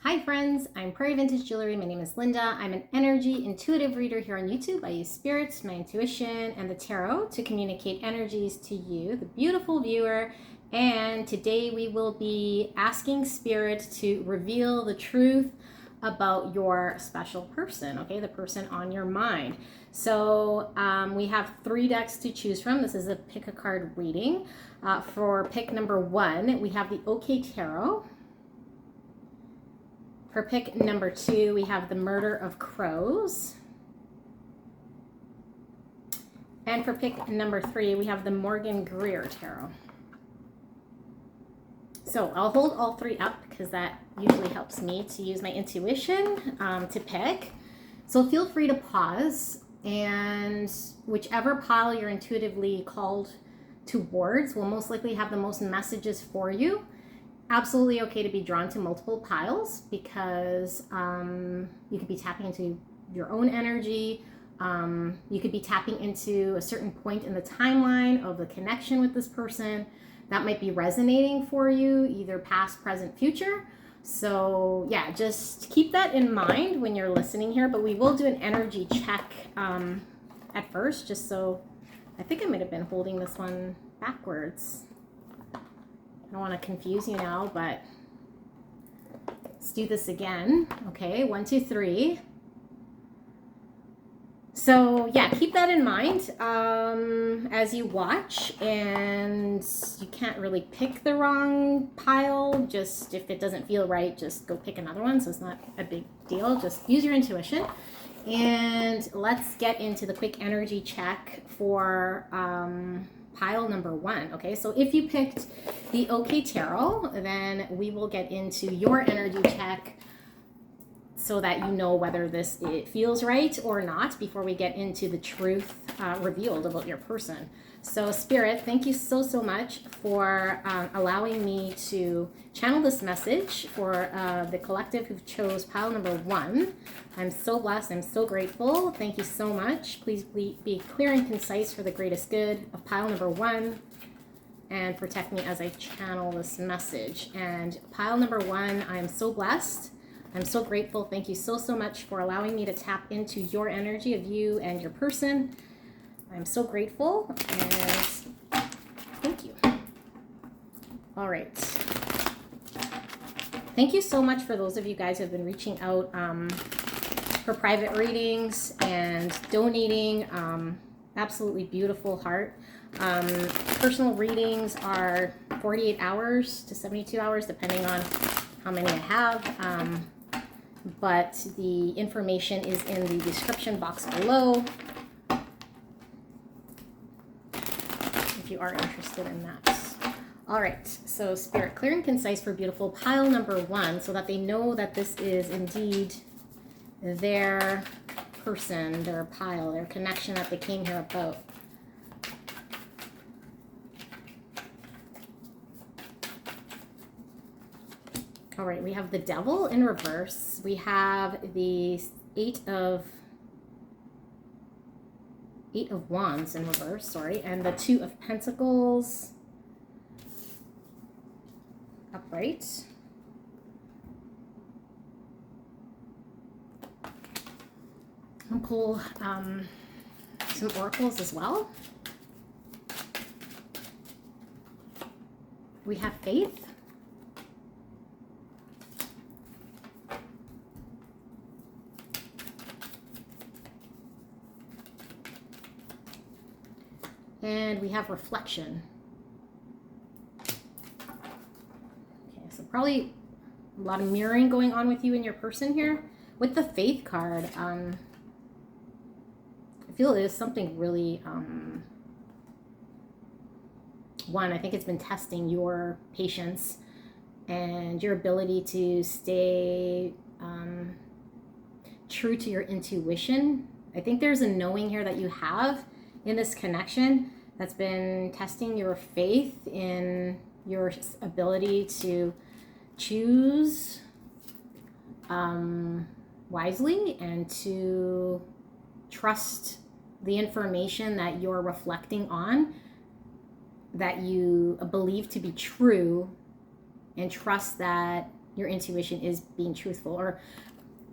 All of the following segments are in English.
Hi friends, I'm Prairie Vintage Jewelry. My name is Linda. I'm an energy intuitive reader here on YouTube. I use spirits, my intuition, and the tarot to communicate energies to you, the beautiful viewer. And today we will be asking spirit to reveal the truth about your special person, okay? The person on your mind. So we have 3 decks to choose from. This is a pick a card reading. For pick number 1, we have the OK Tarot. For pick number 2, we have the Murder of Crows. And for pick number 3, we have the Morgan Greer Tarot. So I'll hold all 3 up because that usually helps me to use my intuition to pick. So feel free to pause, and whichever pile you're intuitively called towards will most likely have the most messages for you. Absolutely okay to be drawn to multiple piles because you could be tapping into your own energy. You could be tapping into a certain point in the timeline of the connection with this person that might be resonating for you, either past, present, future. So yeah, just keep that in mind when you're listening here, but we will do an energy check at first, just so I think I might have been holding this one backwards. I don't want to confuse you now, but let's do this again. Okay, 1, 2, 3. So yeah, keep that in mind as you watch, and you can't really pick the wrong pile. Just if it doesn't feel right, just go pick another one. So it's not a big deal. Just use your intuition. And let's get into the quick energy check for pile number 1. Okay, so if you picked the OK Tarot, then we will get into your energy check so that you know whether it feels right or not before we get into the truth revealed about your person. So Spirit, thank you so much for allowing me to channel this message for the collective who chose pile number 1. I'm so blessed. I'm so grateful. Thank you so much. Please be clear and concise for the greatest good of pile number 1 and protect me as I channel this message. And pile number 1, I'm so blessed. I'm so grateful. Thank you so much for allowing me to tap into your energy of you and your person. I'm so grateful, and thank you. All right. Thank you so much for those of you guys who have been reaching out for private readings and donating. Absolutely beautiful heart. Personal readings are 48 hours to 72 hours, depending on how many I have. But the information is in the description box below if you are interested in that. All right, so Spirit, clear and concise for beautiful pile number 1 so that they know that this is indeed their person, their pile, their connection that they came here about. All right, we have the Devil in reverse. We have the Eight of Wands in reverse, sorry, and the 2 of Pentacles upright. I'll pull some oracles as well. We have Faith. And we have Reflection. Okay, so probably a lot of mirroring going on with you and your person here. With the Faith card, I feel it is something really, I think it's been testing your patience and your ability to stay true to your intuition. I think there's a knowing here that you have in this connection that's been testing your faith in your ability to choose wisely and to trust the information that you're reflecting on, that you believe to be true, and trust that your intuition is being truthful, or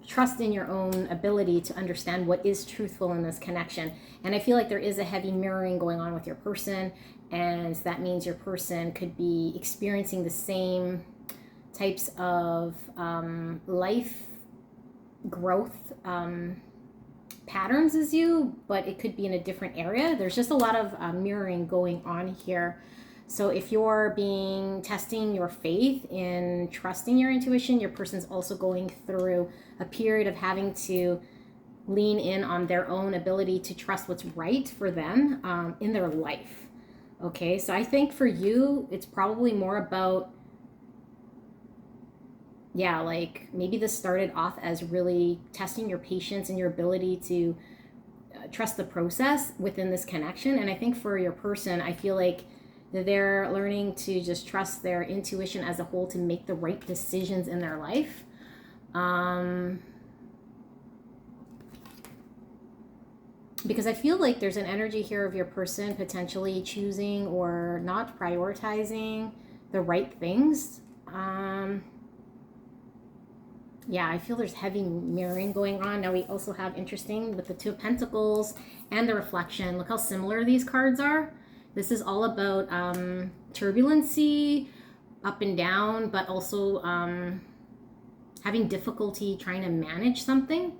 trust in your own ability to understand what is truthful in this connection. And I feel like there is a heavy mirroring going on with your person, and that means your person could be experiencing the same types of life growth patterns as you, but it could be in a different area. There's just a lot of mirroring going on here. So if you're testing your faith in trusting your intuition, your person's also going through a period of having to lean in on their own ability to trust what's right for them in their life. Okay, so I think for you, it's probably more about, yeah, like maybe this started off as really testing your patience and your ability to trust the process within this connection. And I think for your person, I feel like they're learning to just trust their intuition as a whole to make the right decisions in their life. Because I feel like there's an energy here of your person potentially choosing or not prioritizing the right things. Yeah, I feel there's heavy mirroring going on. Now we also have, interesting, with the Two of Pentacles and the Reflection. Look how similar these cards are. This is all about turbulency, up and down, but also having difficulty trying to manage something.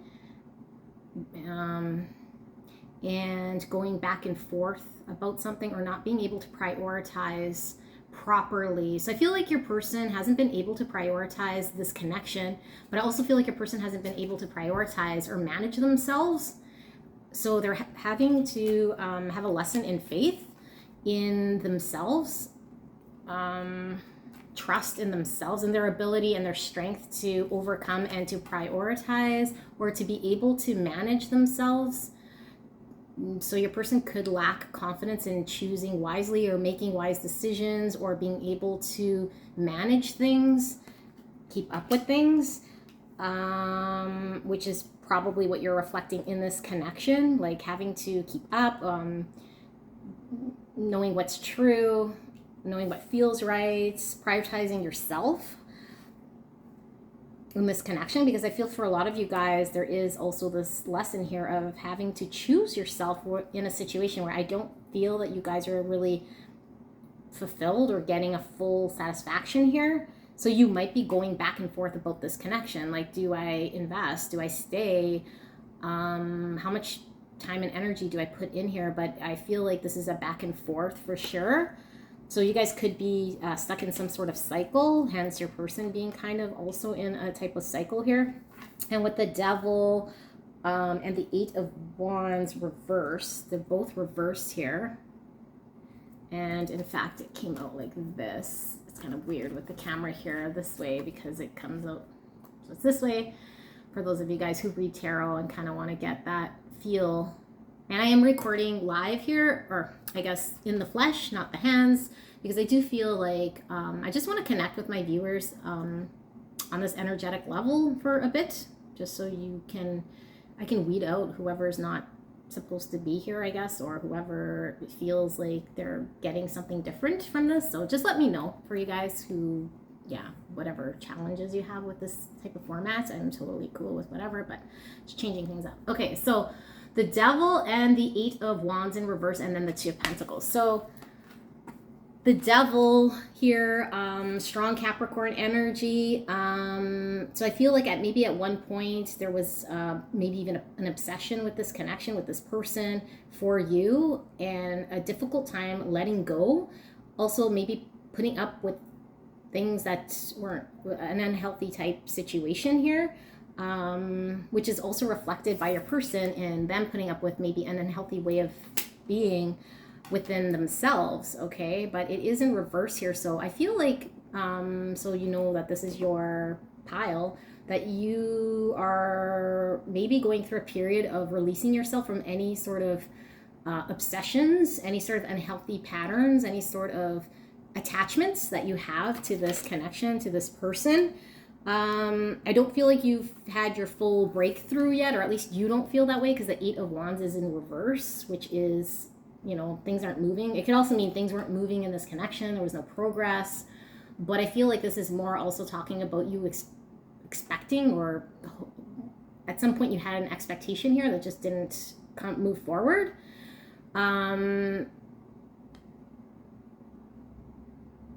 And going back and forth about something, or not being able to prioritize properly. So I feel like your person hasn't been able to prioritize this connection, but I also feel like your person hasn't been able to prioritize or manage themselves. So they're having to have a lesson in faith in themselves, trust in themselves and their ability and their strength to overcome and to prioritize, or to be able to manage themselves. So your person could lack confidence in choosing wisely or making wise decisions, or being able to manage things, keep up with things, which is probably what you're reflecting in this connection, like having to keep up, knowing what's true, knowing what feels right, prioritizing yourself in this connection. Because I feel for a lot of you guys, there is also this lesson here of having to choose yourself in a situation where I don't feel that you guys are really fulfilled or getting a full satisfaction here. So you might be going back and forth about this connection. Like, do I invest? Do I stay? How much time and energy do I put in here? But I feel like this is a back and forth for sure. So you guys could be stuck in some sort of cycle, hence your person being kind of also in a type of cycle here. And with the Devil and the Eight of Wands reversed, they're both reversed here. And in fact, it came out like this. It's kind of weird with the camera here this way, because it comes out, so it's this way for those of you guys who read tarot and kind of want to get that feel. And I am recording live here, or I guess in the flesh, not the hands, because I do feel like I just want to connect with my viewers on this energetic level for a bit, just so I can weed out whoever's not supposed to be here, I guess, or whoever feels like they're getting something different from this. So just let me know for you guys who, yeah, whatever challenges you have with this type of format. I'm totally cool with whatever, but just changing things up. Okay, so the Devil and the Eight of Wands in reverse, and then the Two of Pentacles. So the Devil here, strong Capricorn energy. So I feel like maybe at one point there was maybe even an obsession with this connection with this person for you, and a difficult time letting go. Also maybe putting up with things that weren't an unhealthy type situation here. Which is also reflected by your person in them putting up with maybe an unhealthy way of being within themselves, okay? But it is in reverse here, so I feel like, so you know that this is your pile, that you are maybe going through a period of releasing yourself from any sort of obsessions, any sort of unhealthy patterns, any sort of attachments that you have to this connection, to this person. I don't feel like you've had your full breakthrough yet, or at least you don't feel that way, because the Eight of Wands is in reverse, which is, you know, things aren't moving. It could also mean things weren't moving in this connection. There was no progress. But I feel like this is more also talking about you expecting, or at some point you had an expectation here that just didn't move forward.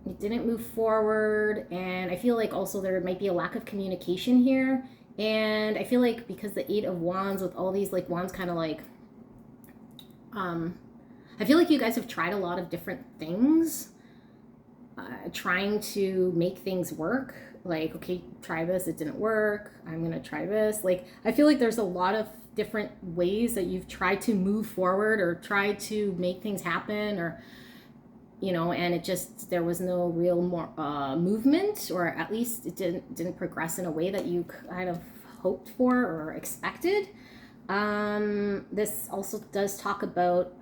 It didn't move forward, and I feel like also there might be a lack of communication here. And I feel like because the Eight of Wands with all these like wands kind of like I feel like you guys have tried a lot of different things, trying to make things work. Like, okay, try this, it didn't work, I'm gonna try this. Like, I feel like there's a lot of different ways that you've tried to move forward or tried to make things happen, or and it just, there was no real more movement, or at least it didn't progress in a way that you kind of hoped for or expected. This also does talk about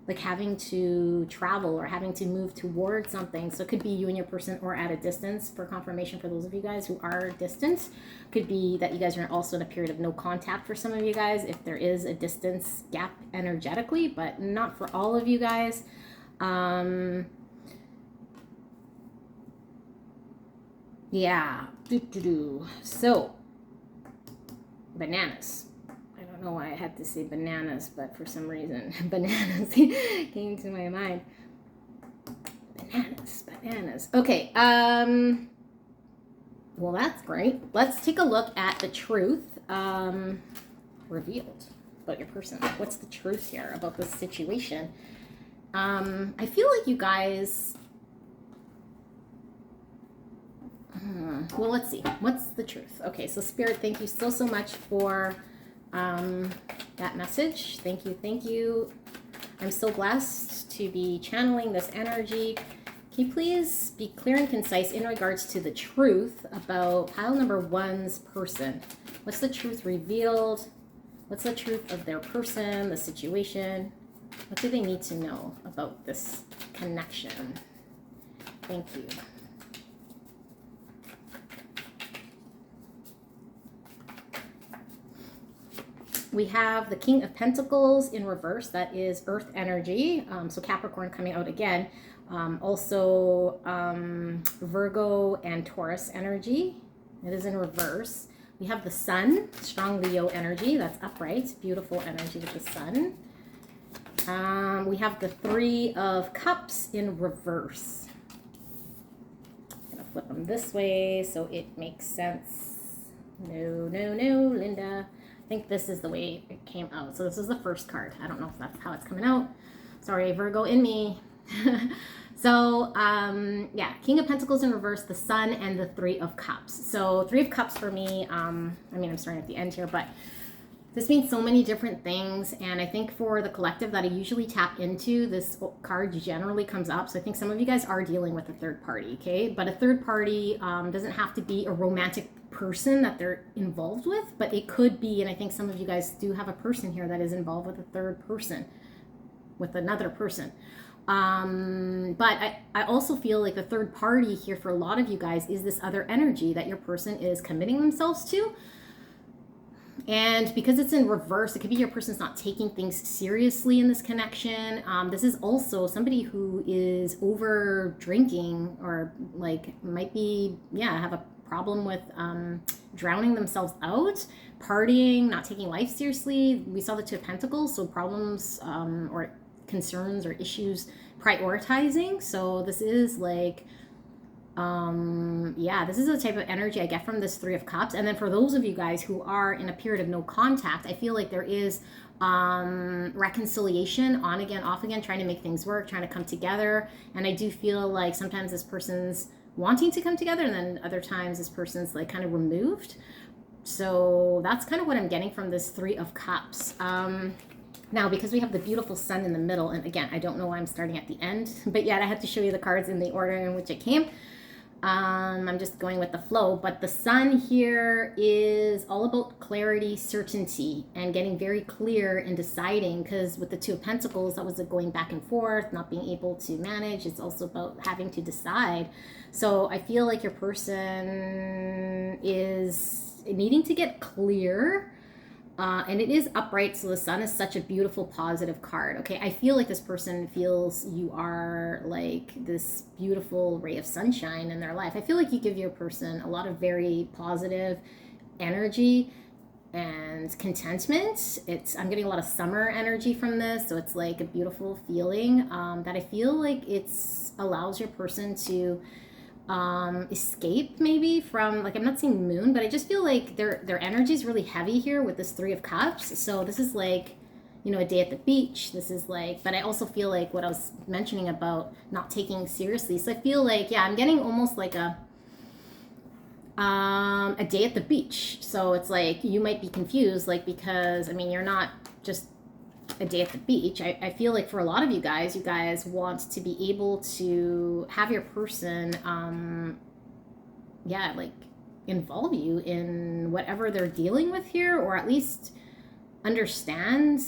like having to travel or having to move towards something. So it could be you and your person, or at a distance, for confirmation for those of you guys who are distant. Could be that you guys are also in a period of no contact for some of you guys, if there is a distance gap energetically, but not for all of you guys. Yeah. So, bananas. I don't know why I had to say bananas, but for some reason, bananas came to my mind. Bananas. Okay. Well, that's great. Let's take a look at the truth revealed about your person. What's the truth here about this situation? I feel like you guys... well, let's see. What's the truth? Okay, so Spirit, thank you so much for that message. Thank you. I'm so blessed to be channeling this energy. Can you please be clear and concise in regards to the truth about pile number one's person? What's the truth revealed? What's the truth of their person, the situation? What do they need to know about this connection? Thank you. We have the King of Pentacles in reverse. That is Earth energy. So Capricorn coming out again. Also Virgo and Taurus energy. It is in reverse. We have the Sun, strong Leo energy. That's upright. Beautiful energy with the Sun. We have the Three of Cups in reverse. I'm going to flip them this way so it makes sense. No, Linda. I think this is the way it came out. So this is the first card. I don't know if that's how it's coming out. Sorry, Virgo in me. So, yeah, King of Pentacles in reverse, the Sun, and the Three of Cups. So Three of Cups for me, I mean, I'm starting at the end here, but this means so many different things. And I think for the collective that I usually tap into, this card generally comes up. So I think some of you guys are dealing with a third party, okay? But a third party doesn't have to be a romantic person that they're involved with, but it could be, and I think some of you guys do have a person here that is involved with a third person, with another person. But I also feel like the third party here for a lot of you guys is this other energy that your person is committing themselves to. And because it's in reverse, it could be your person's not taking things seriously in this connection. This is also somebody who is over drinking, or like might be, have a problem with drowning themselves out, partying, not taking life seriously. We saw the Two of Pentacles, so problems or concerns or issues prioritizing. So this is like, this is the type of energy I get from this Three of Cups. And then for those of you guys who are in a period of no contact, I feel like there is reconciliation, on again, off again, trying to make things work, trying to come together. And I do feel like sometimes this person's wanting to come together, and then other times this person's like kind of removed. So that's kind of what I'm getting from this Three of Cups. Now, because we have the beautiful Sun in the middle, and again, I don't know why I'm starting at the end, but yet I had to show you the cards in the order in which it came. I'm just going with the flow, but the Sun here is all about clarity, certainty, and getting very clear and deciding, because with the Two of Pentacles, that was going back and forth, not being able to manage. It's also about having to decide. So I feel like your person is needing to get clear And it is upright, so the sun is such a beautiful, positive card. Okay, I feel like this person feels you are like this beautiful ray of sunshine in their life. I feel like you give your person a lot of very positive energy and contentment. I'm getting a lot of summer energy from this, so it's like a beautiful feeling that I feel like it's allows your person to escape maybe from, like, I'm not seeing moon, but I just feel like their energy is really heavy here with this Three of Cups. So this is like, you know, a day at the beach. This is like, but I also feel like what I was mentioning about not taking seriously. So I feel like, yeah, I'm getting almost like a day at the beach. So it's like you might be confused, like, because I mean, you're not just a day at the beach. I feel like for a lot of you guys want to be able to have your person like involve you in whatever they're dealing with here, or at least understand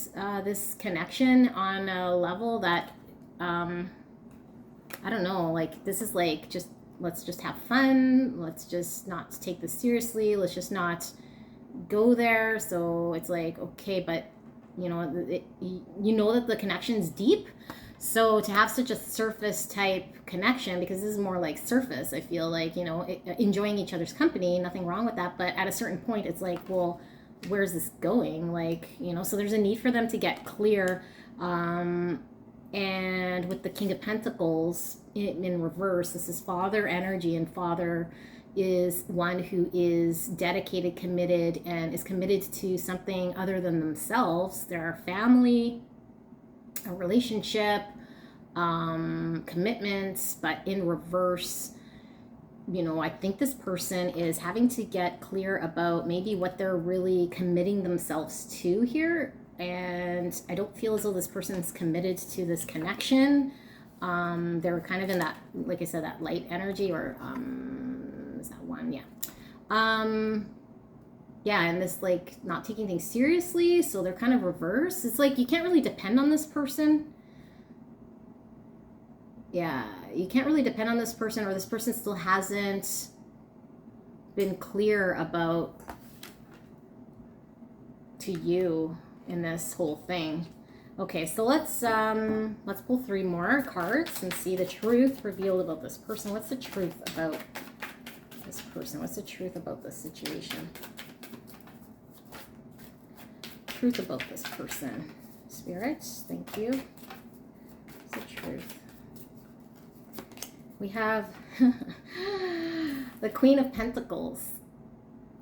this connection on a level that I don't know, like, this is like, just let's just have fun, let's just not take this seriously, let's just not go there. So it's like, okay, but you know that the connection's deep. So to have such a surface type connection, because this is more like surface, I feel like, you know, enjoying each other's company, nothing wrong with that. But at a certain point, it's like, well, where's this going? Like, you know, so there's a need for them to get clear. And with the King of Pentacles in reverse, this is father energy, and father is one who is dedicated, committed, and is committed to something other than themselves. Their family, a relationship, commitments, but in reverse, you know, I think this person is having to get clear about maybe what they're really committing themselves to here. And I don't feel as though this person's committed to this connection. They're kind of in that, like I said, that light energy, or is that one? Yeah. Yeah, and this, like, not taking things seriously, so they're kind of reverse. It's like you can't really depend on this person. Yeah, you can't really depend on this person, or this person still hasn't been clear about to you in this whole thing. Okay, so let's pull 3 more cards and see the truth revealed about this person. What's the truth about this person? What's the truth about this situation? Truth about this person. Spirit, thank you. What's the truth? We have the Queen of Pentacles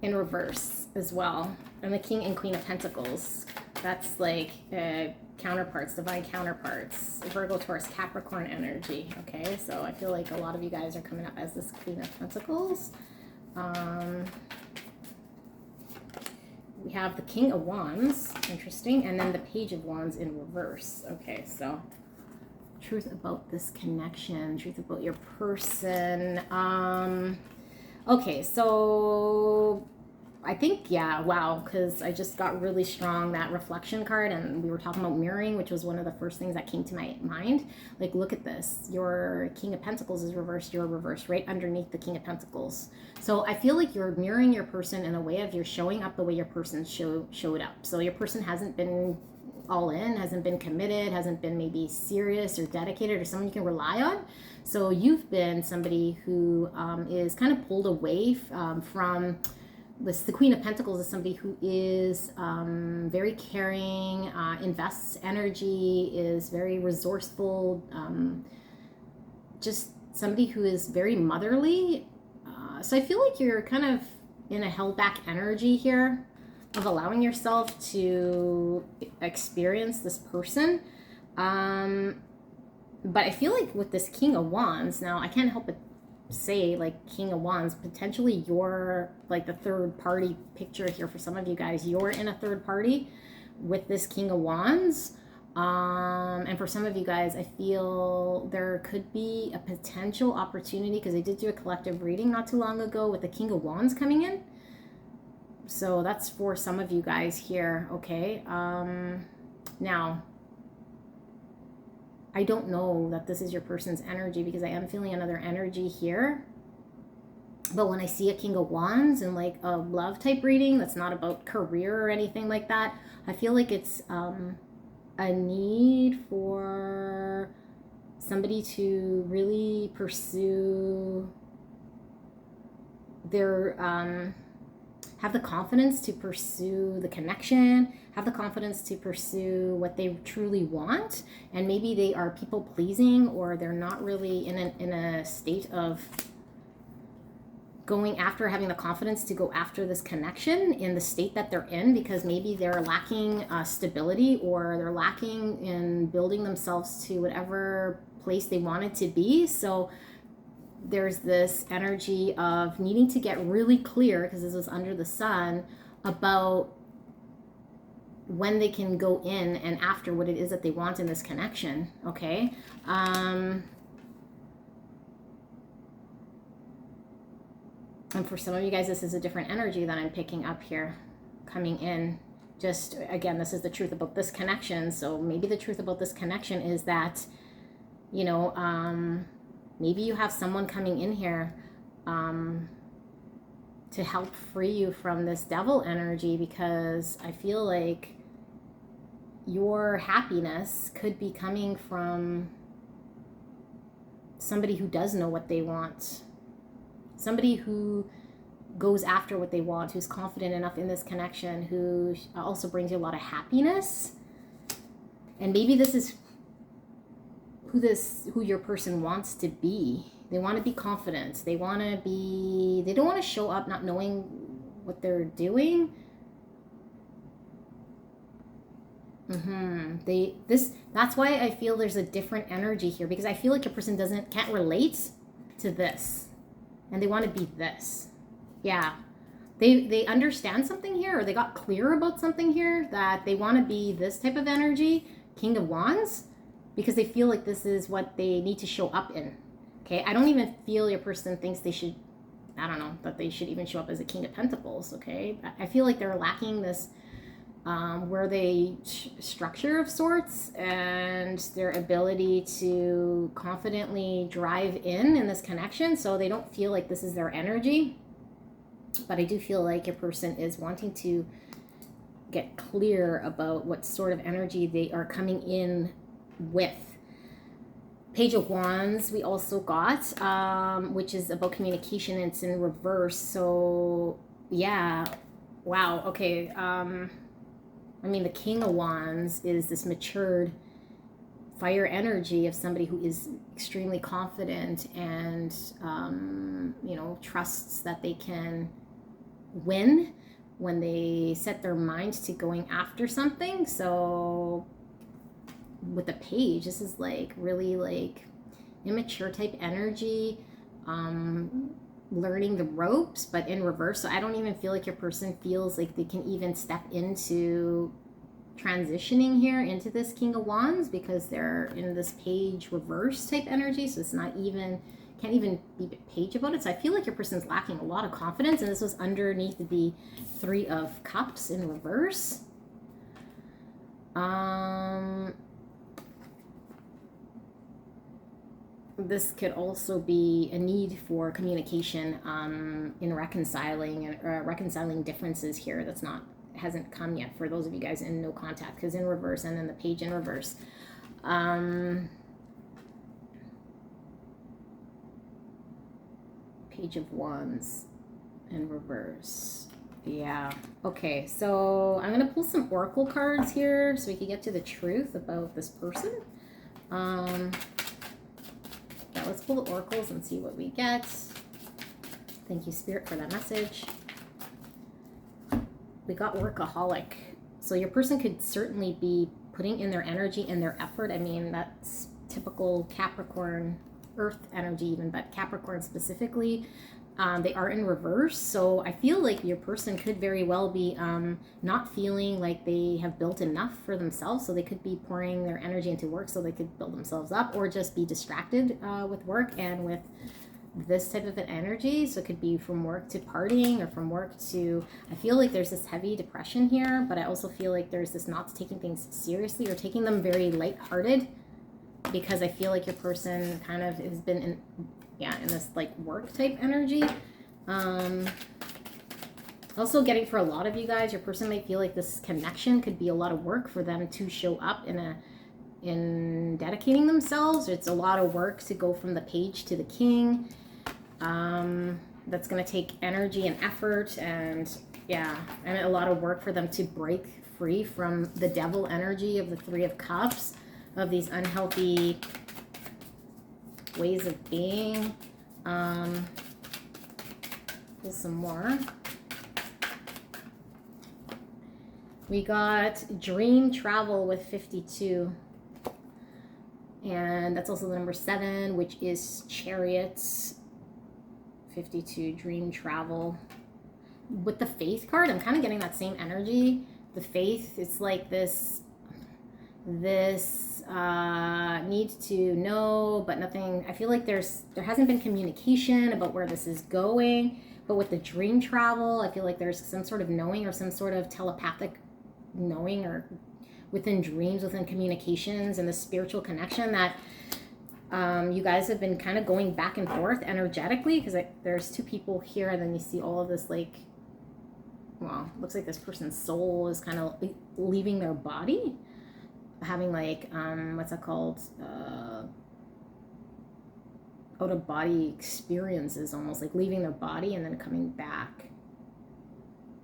in reverse as well, and the King and Queen of Pentacles. That's like counterparts, divine counterparts, Virgo, Taurus, Capricorn energy. Okay, so I feel like a lot of you guys are coming up as this Queen of Pentacles. We have the King of Wands, interesting, and then the Page of Wands in reverse. Okay, so truth about this connection, truth about your person. Okay, so I think, yeah, wow, because I just got really strong that reflection card, and we were talking about mirroring, which was one of the first things that came to my mind. Like, look at this. Your King of Pentacles is reversed. You're reversed right underneath the King of Pentacles. So I feel like you're mirroring your person in a way of you're showing up the way your person showed up. So your person hasn't been all in, hasn't been committed, hasn't been maybe serious or dedicated or someone you can rely on. So you've been somebody who is kind of pulled away from this. The Queen of Pentacles is somebody who is very caring, invests energy, is very resourceful, just somebody who is very motherly. So I feel like you're kind of in a held back energy here of allowing yourself to experience this person. But I feel like with this King of Wands, now I can't help but say, like, King of Wands, potentially you're like the third party picture here for some of you guys. You're in a third party with this King of Wands. And for some of you guys, I feel there could be a potential opportunity, because I did do a collective reading not too long ago with the King of Wands coming in. So that's for some of you guys here, okay? Now, I don't know that this is your person's energy, because I am feeling another energy here. But when I see a King of Wands and like a love type reading that's not about career or anything like that, I feel like it's a need for somebody to really pursue their have the confidence to pursue the connection, have the confidence to pursue what they truly want. And maybe they are people pleasing, or they're not really in a state of going after, having the confidence to go after this connection in the state that they're in, because maybe they're lacking stability, or they're lacking in building themselves to whatever place they wanted to be. So there's this energy of needing to get really clear, because this is under the sun, about when they can go in and after what it is that they want in this connection. Okay. And for some of you guys, this is a different energy that I'm picking up here coming in. Just again, this is the truth about this connection. So maybe the truth about this connection is that, you know, maybe you have someone coming in here to help free you from this devil energy, because I feel like your happiness could be coming from somebody who does know what they want. Somebody who goes after what they want, who's confident enough in this connection, who also brings you a lot of happiness. And maybe this is who your person wants to be. They want to be confident. They don't want to show up not knowing what they're doing. That's why I feel there's a different energy here, because I feel like your person can't relate to this. And they want to be this. Yeah. They understand something here, or they got clear about something here, that they want to be this type of energy, King of Wands, because they feel like this is what they need to show up in. Okay. I don't even feel your person thinks they should, that they should even show up as a King of Pentacles. Okay. I feel like they're lacking this, where they structure of sorts, and their ability to confidently drive in this connection. So they don't feel like this is their energy. But I do feel like your person is wanting to get clear about what sort of energy they are coming in with. Page of Wands we also got, which is about communication, and it's in reverse. So yeah, wow, okay. The King of Wands is this matured fire energy of somebody who is extremely confident and, trusts that they can win when they set their mind to going after something. So with the Page, this is like really like immature type energy, learning the ropes, but in reverse. So I don't even feel like your person feels like they can even step into transitioning here into this King of Wands, because they're in this Page reverse type energy. So it's can't even be Page about it. So I feel like your person's lacking a lot of confidence, and this was underneath the Three of Cups in reverse. This could also be a need for communication in reconciling differences here. Hasn't come yet for those of you guys in no contact, because in reverse, and then the Page in reverse. Page of Wands in reverse. Yeah. Okay, so I'm gonna pull some oracle cards here so we can get to the truth about this person. Let's pull the oracles and see what we get. Thank you, Spirit, for that message. We got workaholic. So your person could certainly be putting in their energy and their effort. That's typical Capricorn, Earth energy even, but Capricorn specifically. They are in reverse. So I feel like your person could very well be not feeling like they have built enough for themselves. So they could be pouring their energy into work so they could build themselves up, or just be distracted with work and with this type of an energy. So it could be from work to partying, or from work to, I feel like there's this heavy depression here, but I also feel like there's this not taking things seriously, or taking them very lighthearted, because I feel like your person kind of has been in this like work type energy. Also getting for a lot of you guys, your person might feel like this connection could be a lot of work for them to show up in dedicating themselves. It's a lot of work to go from the page to the king. That's going to take energy and effort, and yeah, and a lot of work for them to break free from the devil energy of the Three of Cups, of these unhealthy ways of being. Pull some more. We got dream travel with 52. And that's also the number 7, which is chariots. 52, dream travel. With the faith card, I'm kind of getting that same energy. The faith, it's like this need to know, but nothing. I feel like there hasn't been communication about where this is going. But with the dream travel, I feel like there's some sort of knowing or some sort of telepathic knowing, or within dreams, within communications and the spiritual connection that you guys have been kind of going back and forth energetically, because there's 2 people here, and then you see all of this, like, well, looks like this person's soul is kind of leaving their body, having like what's that called, out of body experiences, almost like leaving their body and then coming back.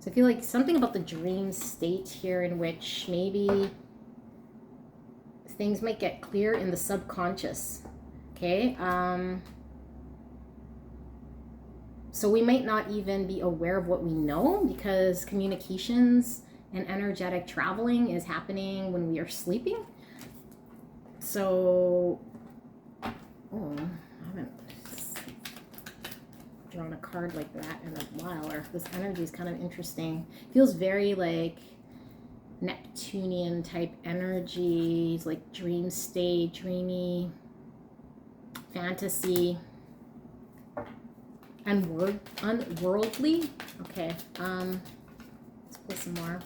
So I feel like something about the dream state here, in which maybe things might get clear in the subconscious. Okay. So we might not even be aware of what we know, because communications and energetic traveling is happening when we are sleeping. So, I haven't drawn a card like that in a while, or this energy is kind of interesting. Feels very like Neptunian type energies, like dream state, dreamy, fantasy, unworldly. Okay, let's pull some more.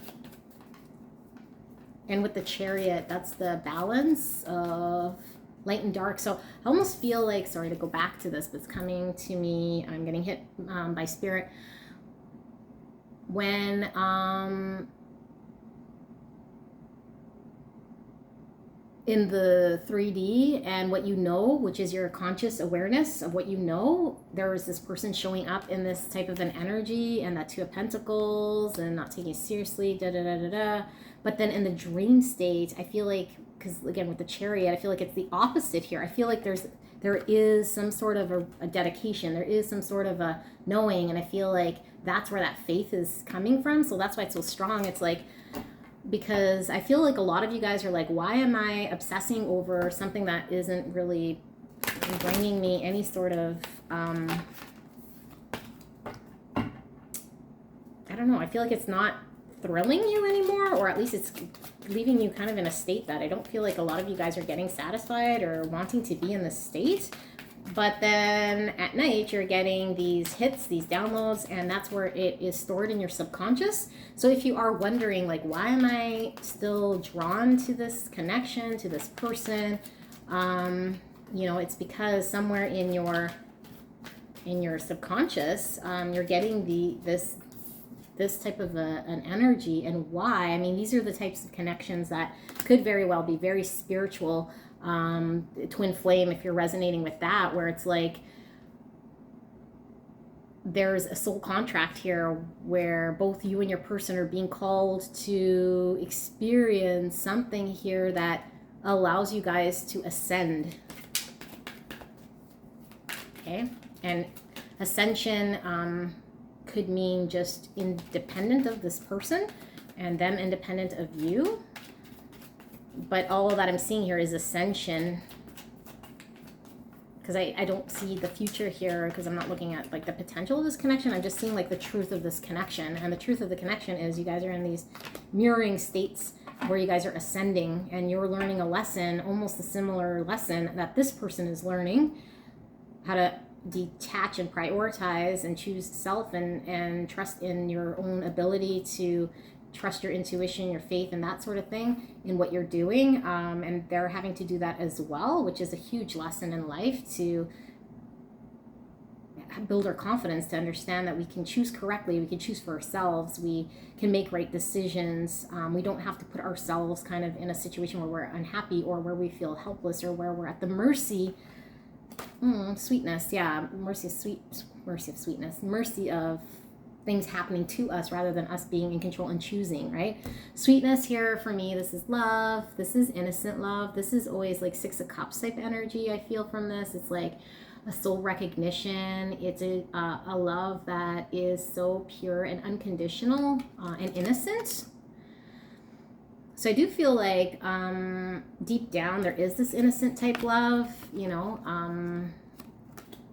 And with the chariot, that's the balance of light and dark. So I almost feel like, sorry to go back to this, but it's coming to me. I'm getting hit by spirit. When in the 3D and what you know, which is your conscious awareness of what you know, there is this person showing up in this type of an energy, and that 2 of Pentacles, and not taking it seriously, But then in the dream state, I feel like, because again with the chariot, I feel like it's the opposite here. I feel like there is some sort of a dedication, there is some sort of a knowing, and I feel like that's where that faith is coming from. So that's why it's so strong. It's like, because I feel like a lot of you guys are like, why am I obsessing over something that isn't really bringing me any sort of, I don't know, I feel like it's not thrilling you anymore, or at least it's leaving you kind of in a state that I don't feel like a lot of you guys are getting satisfied or wanting to be in this state. But then at night, you're getting these hits, these downloads, and that's where it is stored in your subconscious. So if you are wondering, like, why am I still drawn to this connection, to this person? It's because somewhere in your subconscious, you're getting this type of an energy. And why? I mean, these are the types of connections that could very well be very spiritual. Twin flame, if you're resonating with that, where it's like there's a soul contract here where both you and your person are being called to experience something here that allows you guys to ascend. Okay, and ascension could mean just independent of this person and them independent of you. But all that I'm seeing here is ascension, because I don't see the future here, because I'm not looking at like the potential of this connection. I'm just seeing like the truth of this connection. And the truth of the connection is you guys are in these mirroring states where you guys are ascending, and you're learning a lesson, almost a similar lesson that this person is learning, how to detach and prioritize and choose self and trust in your own ability to trust your intuition, your faith, and that sort of thing in what you're doing. And they're having to do that as well, which is a huge lesson in life, to build our confidence to understand that we can choose correctly, we can choose for ourselves, we can make right decisions. We don't have to put ourselves kind of in a situation where we're unhappy or where we feel helpless or where we're at the mercy. Sweetness, yeah, mercy of sweetness, mercy of things happening to us rather than us being in control and choosing, right? Sweetness here for me, this is love, this is innocent love, this is always like Six of Cups type energy I feel from this. It's like a soul recognition. It's a love that is so pure and unconditional and innocent. So I do feel like deep down there is this innocent type love, you know,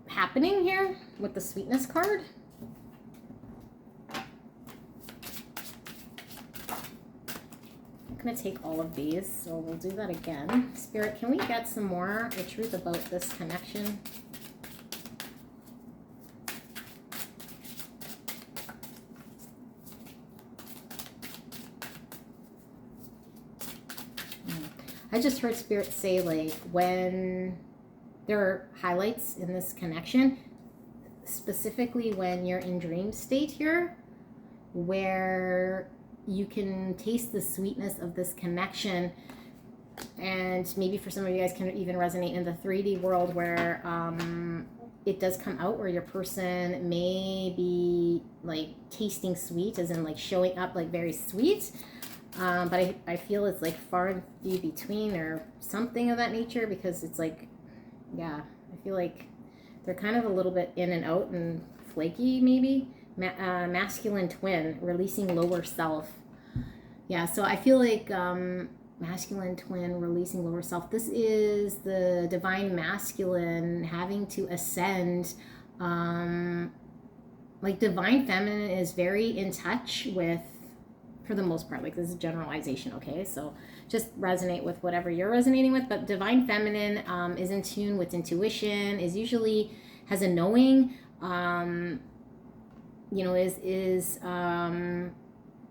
happening here with the sweetness card. I'm going to take all of these, so we'll do that again. Spirit, can we get some more the truth about this connection? I just heard Spirit say, like, when there are highlights in this connection, specifically when you're in dream state here, where you can taste the sweetness of this connection. And maybe for some of you guys can even resonate in the 3D world where it does come out where your person may be like tasting sweet, as in like showing up like very sweet. But I feel it's like far and few between or something of that nature, because it's like, yeah, I feel like they're kind of a little bit in and out and flaky maybe. Masculine twin, releasing lower self. Yeah, so I feel like masculine twin, releasing lower self. This is the divine masculine having to ascend. Like divine feminine is very in touch with, for the most part, like this is generalization, okay? So just resonate with whatever you're resonating with. But divine feminine is in tune with intuition, is usually has a knowing. You know, is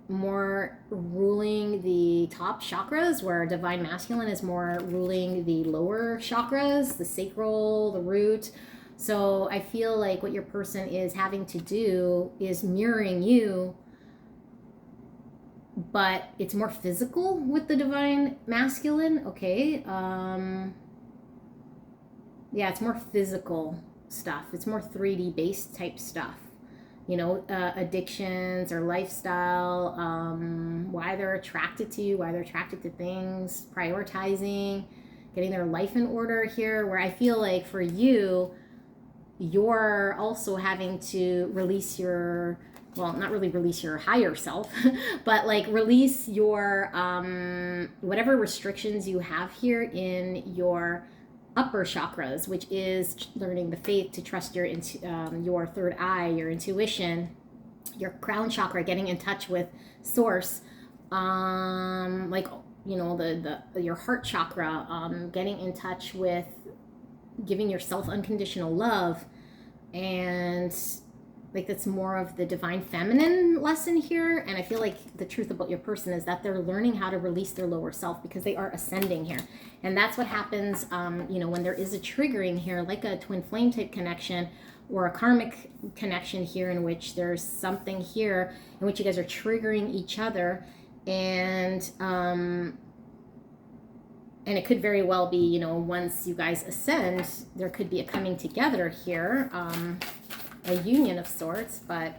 more ruling the top chakras, where divine masculine is more ruling the lower chakras, the sacral, the root. So I feel like what your person is having to do is mirroring you, but it's more physical with the divine masculine, okay? Yeah, it's more physical stuff. It's more 3D based type stuff. You know, addictions or lifestyle, why they're attracted to you, why they're attracted to things, prioritizing, getting their life in order here, where I feel like for you, you're also having to release your, well, not really release your higher self, but like release your, whatever restrictions you have here in your upper chakras, which is learning the faith, to trust your third eye, your intuition, your crown chakra, getting in touch with source, like, you know, your heart chakra, getting in touch with giving yourself unconditional love. And like that's more of the divine feminine lesson here. And I feel like the truth about your person is that they're learning how to release their lower self, because they are ascending here. And that's what happens, you know, when there is a triggering here, like a twin flame type connection or a karmic connection here, in which there's something here in which you guys are triggering each other. And it could very well be, you know, once you guys ascend, there could be a coming together here, a union of sorts. But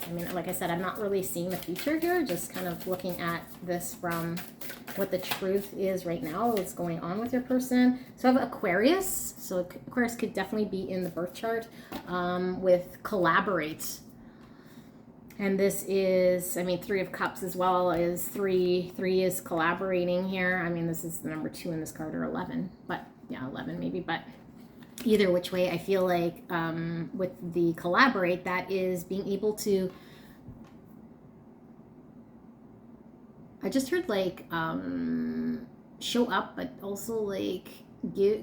I mean, like I said, I'm not really seeing the future here, just kind of looking at this from what the truth is right now, what's going on with your person. So I have Aquarius. So Aquarius could definitely be in the birth chart with collaborate. And this is, I mean, 3 of Cups as well is 3. 3 is collaborating here. I mean, this is the number 2 in this card, or 11. But yeah, 11 maybe. But either which way, I feel like with the collaborate, that is being able to, I just heard like show up, but also like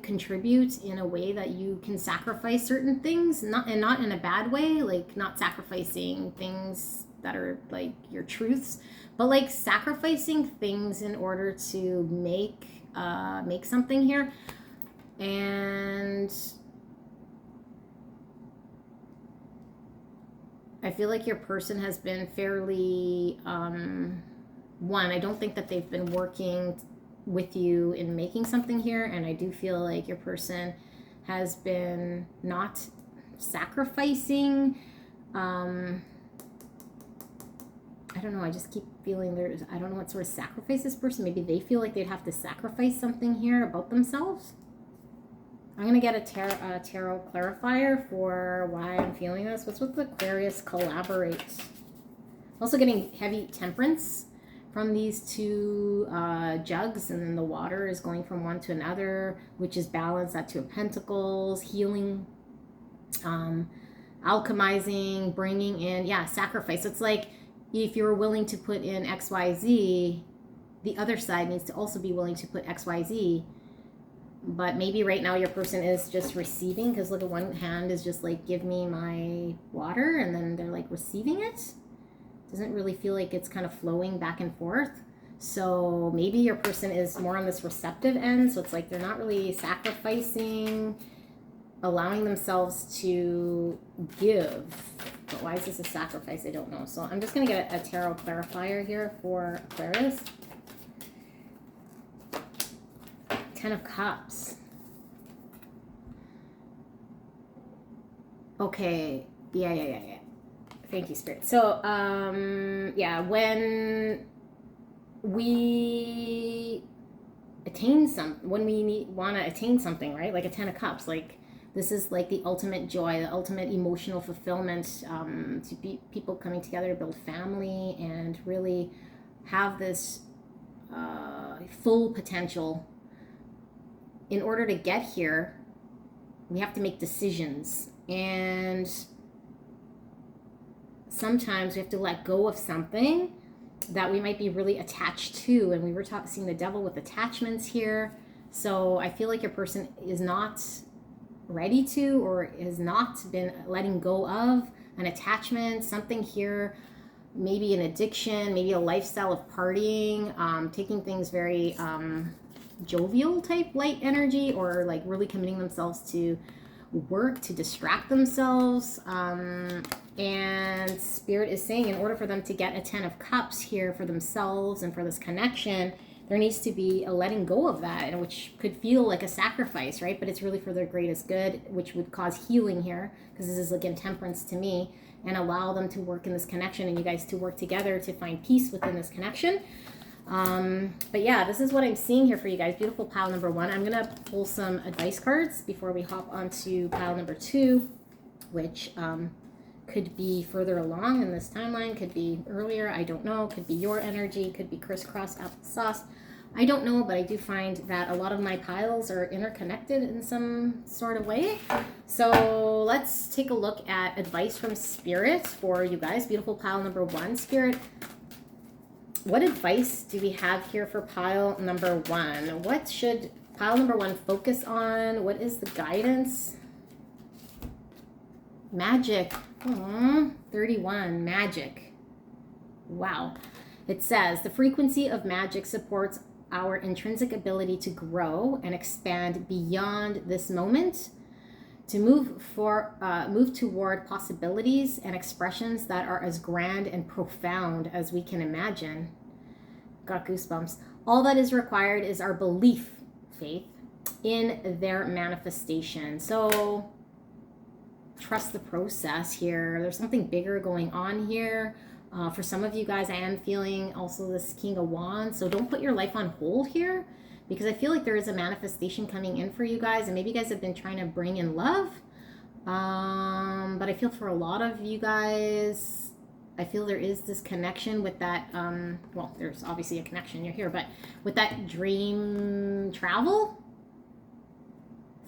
contribute in a way that you can sacrifice certain things, not in a bad way, like not sacrificing things that are like your truths, but like sacrificing things in order to make something here. And I feel like your person has been fairly, one, I don't think that they've been working with you in making something here. And I do feel like your person has been not sacrificing. I don't know. I just keep feeling I don't know what sort of sacrifice this person. Maybe they feel like they'd have to sacrifice something here about themselves. I'm going to get a tarot clarifier for why I'm feeling this. What's with the Aquarius collaborate? Also getting heavy temperance from these two jugs, and then the water is going from one to another, which is balance. That Two of Pentacles, healing, alchemizing, bringing in, sacrifice. It's like if you're willing to put in XYZ, the other side needs to also be willing to put XYZ. But maybe right now your person is just receiving, because look, at one hand is just like, give me my water, and then they're like receiving it. Doesn't really feel like it's kind of flowing back and forth. So maybe your person is more on this receptive end. So it's like they're not really sacrificing, allowing themselves to give. But why is this a sacrifice? I don't know. So I'm just going to get a tarot clarifier here for Aquarius. Ten of Cups. Okay. Yeah. Thank you, Spirit. So, when we want to attain something, right? Like a Ten of Cups, like this is like the ultimate joy, the ultimate emotional fulfillment, to be people coming together to build family and really have this full potential. In order to get here, we have to make decisions, and sometimes we have to let go of something that we might be really attached to. And we were seeing the devil with attachments here. So I feel like your person is not ready to, or has not been letting go of an attachment, something here, maybe an addiction, maybe a lifestyle of partying, taking things very jovial type light energy, or like really committing themselves to work to distract themselves. And Spirit is saying in order for them to get a Ten of Cups here for themselves and for this connection, there needs to be a letting go of that, and which could feel like a sacrifice, right? But it's really for their greatest good, which would cause healing here, because this is again temperance to me, and allow them to work in this connection, and you guys to work together to find peace within this connection. But yeah, this is what I'm seeing here for you guys. Beautiful pile number one. I'm gonna pull some advice cards before we hop onto pile number two, which could be further along in this timeline, could be earlier, I don't know, could be your energy, could be crisscross applesauce, I don't know. But I do find that a lot of my piles are interconnected in some sort of way. So let's take a look at advice from Spirit for you guys. Beautiful pile number one. Spirit, what advice do we have here for pile number one? What should pile number one focus on? What is the guidance? Magic. 31. Magic. Wow. It says, the frequency of magic supports our intrinsic ability to grow and expand beyond this moment, to move toward possibilities and expressions that are as grand and profound as we can imagine. Got goosebumps. All that is required is our belief, faith, in their manifestation. So trust the process here. There's something bigger going on here. For some of you guys, I am feeling also this King of Wands. So don't put your life on hold here, because I feel like there is a manifestation coming in for you guys, and maybe you guys have been trying to bring in love. But I feel for a lot of you guys, I feel there is this connection with that, well, there's obviously a connection, you're here, but with that dream travel,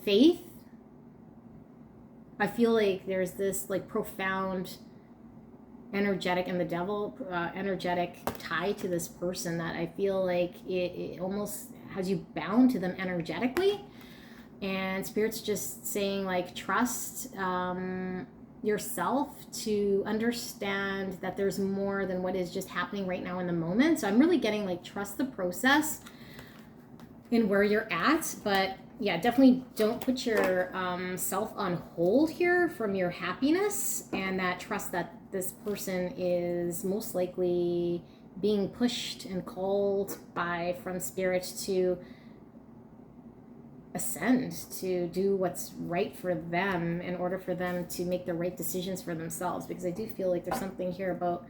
faith, I feel like there's this like profound energetic, and the devil energetic tie to this person that I feel like it almost has you bound to them energetically. And Spirit's just saying, like, trust yourself to understand that there's more than what is just happening right now in the moment. So I'm really getting like, trust the process in where you're at. But yeah, definitely don't put your self on hold here from your happiness, and that trust that this person is most likely being pushed and called from spirit to ascend, to do what's right for them in order for them to make the right decisions for themselves. Because I do feel like there's something here about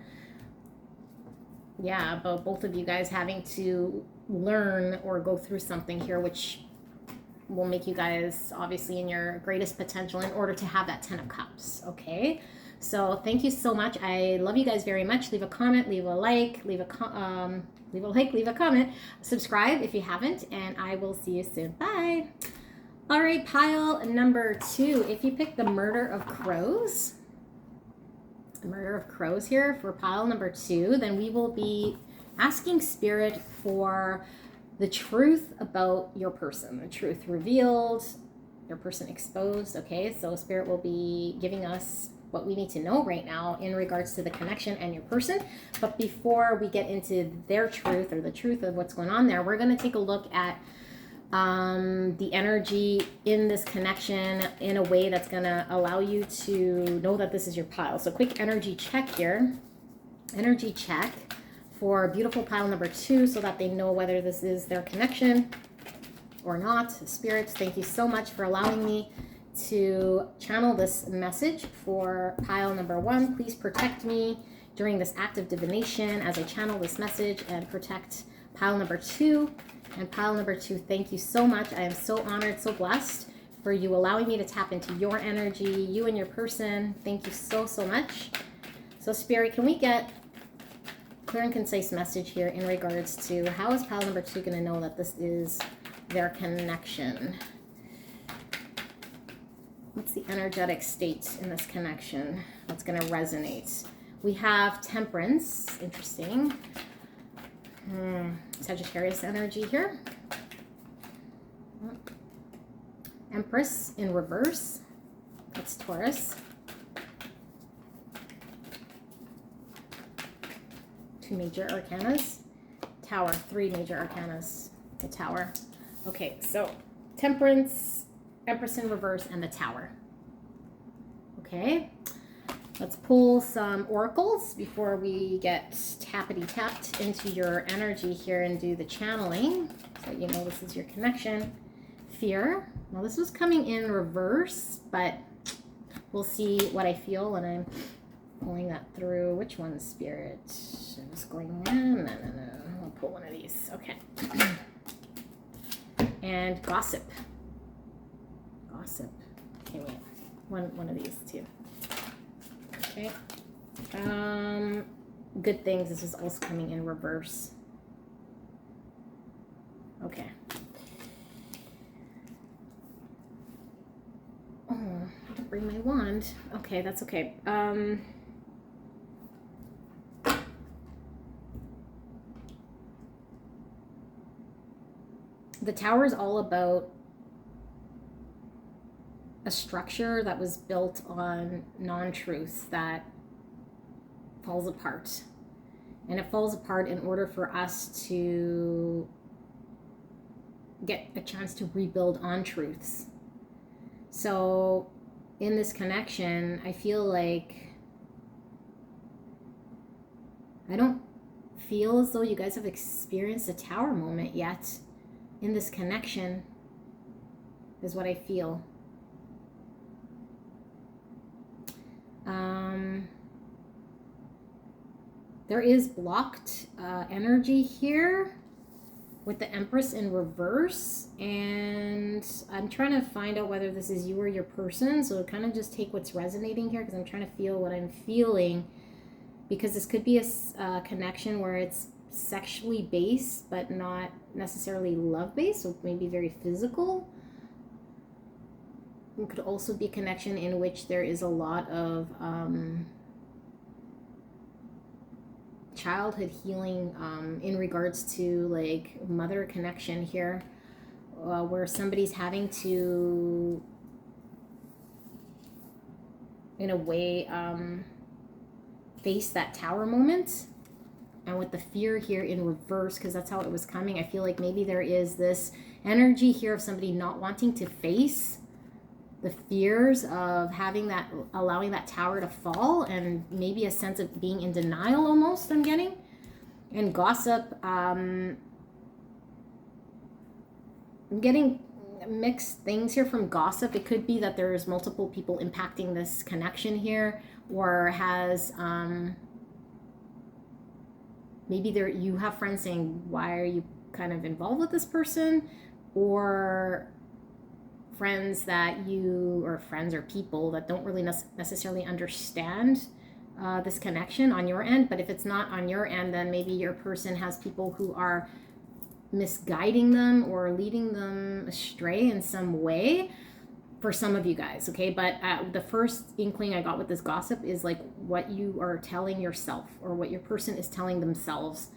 both of you guys having to learn or go through something here which will make you guys obviously in your greatest potential in order to have that 10 of Cups. Okay, so thank you so much. I love you guys very much. Leave a comment, leave a like, leave a comment, subscribe if you haven't, and I will see you soon. Bye. All right, pile number 2. If you pick the Murder of Crows here for pile number 2, then we will be asking spirit for the truth about your person, the truth revealed, your person exposed. Okay, so spirit will be giving us what we need to know right now in regards to the connection and your person. But before we get into their truth or the truth of what's going on there, we're going to take a look at the energy in this connection in a way that's going to allow you to know that this is your pile. So quick energy check here. Energy check for beautiful pile number 2 so that they know whether this is their connection or not. Spirits, thank you so much for allowing me to channel this message for pile number 1. Please protect me during this act of divination as I channel this message and protect pile number 2. And pile number 2, thank you so much. I am so honored, so blessed for you allowing me to tap into your energy, you and your person. Thank you so, so much. So Spirit, can we get clear and concise message here in regards to how is pile number 2 going to know that this is their connection? What's the energetic state in this connection that's going to resonate? We have Temperance. Interesting. Sagittarius energy here. Empress in reverse. That's Taurus. 2 major arcanas. Tower, 3 major arcanas. The Tower. Okay, so Temperance, Empress in reverse, and the Tower. Okay, let's pull some oracles before we get tappity-tapped into your energy here and do the channeling, so you know this is your connection. Fear. Well, this was coming in reverse, but we'll see what I feel when I'm pulling that through. Which one, Spirit? I'm just going, no. I'll pull one of these. Okay. And Gossip. Gossip. Okay, wait. One of these too. Okay. Good Things. This is also coming in reverse. Okay. Oh, I didn't bring my wand. Okay, that's okay. The Tower is all about a structure that was built on non-truths that falls apart. And it falls apart in order for us to get a chance to rebuild on truths. So in this connection, I feel like I don't feel as though you guys have experienced a Tower moment yet in this connection, is what I feel. There is blocked energy here with the Empress in reverse, and I'm trying to find out whether this is you or your person, so kind of just take what's resonating here because I'm trying to feel what I'm feeling, because this could be a connection where it's sexually based but not necessarily love based, so maybe very physical. It could also be a connection in which there is a lot of childhood healing in regards to like mother connection here, where somebody's having to in a way face that Tower moment. And with the Fear here in reverse, because that's how it was coming, I feel like maybe there is this energy here of somebody not wanting to face the fears of having that, allowing that tower to fall, and maybe a sense of being in denial almost, I'm getting. And gossip, I'm getting mixed things here from gossip. It could be that there's multiple people impacting this connection here, or has maybe there you have friends saying, why are you kind of involved with this person, or friends or people that don't really necessarily understand this connection on your end. But if it's not on your end, then maybe your person has people who are misguiding them or leading them astray in some way for some of you guys, okay? But the first inkling I got with this gossip is like what you are telling yourself, or what your person is telling themselves,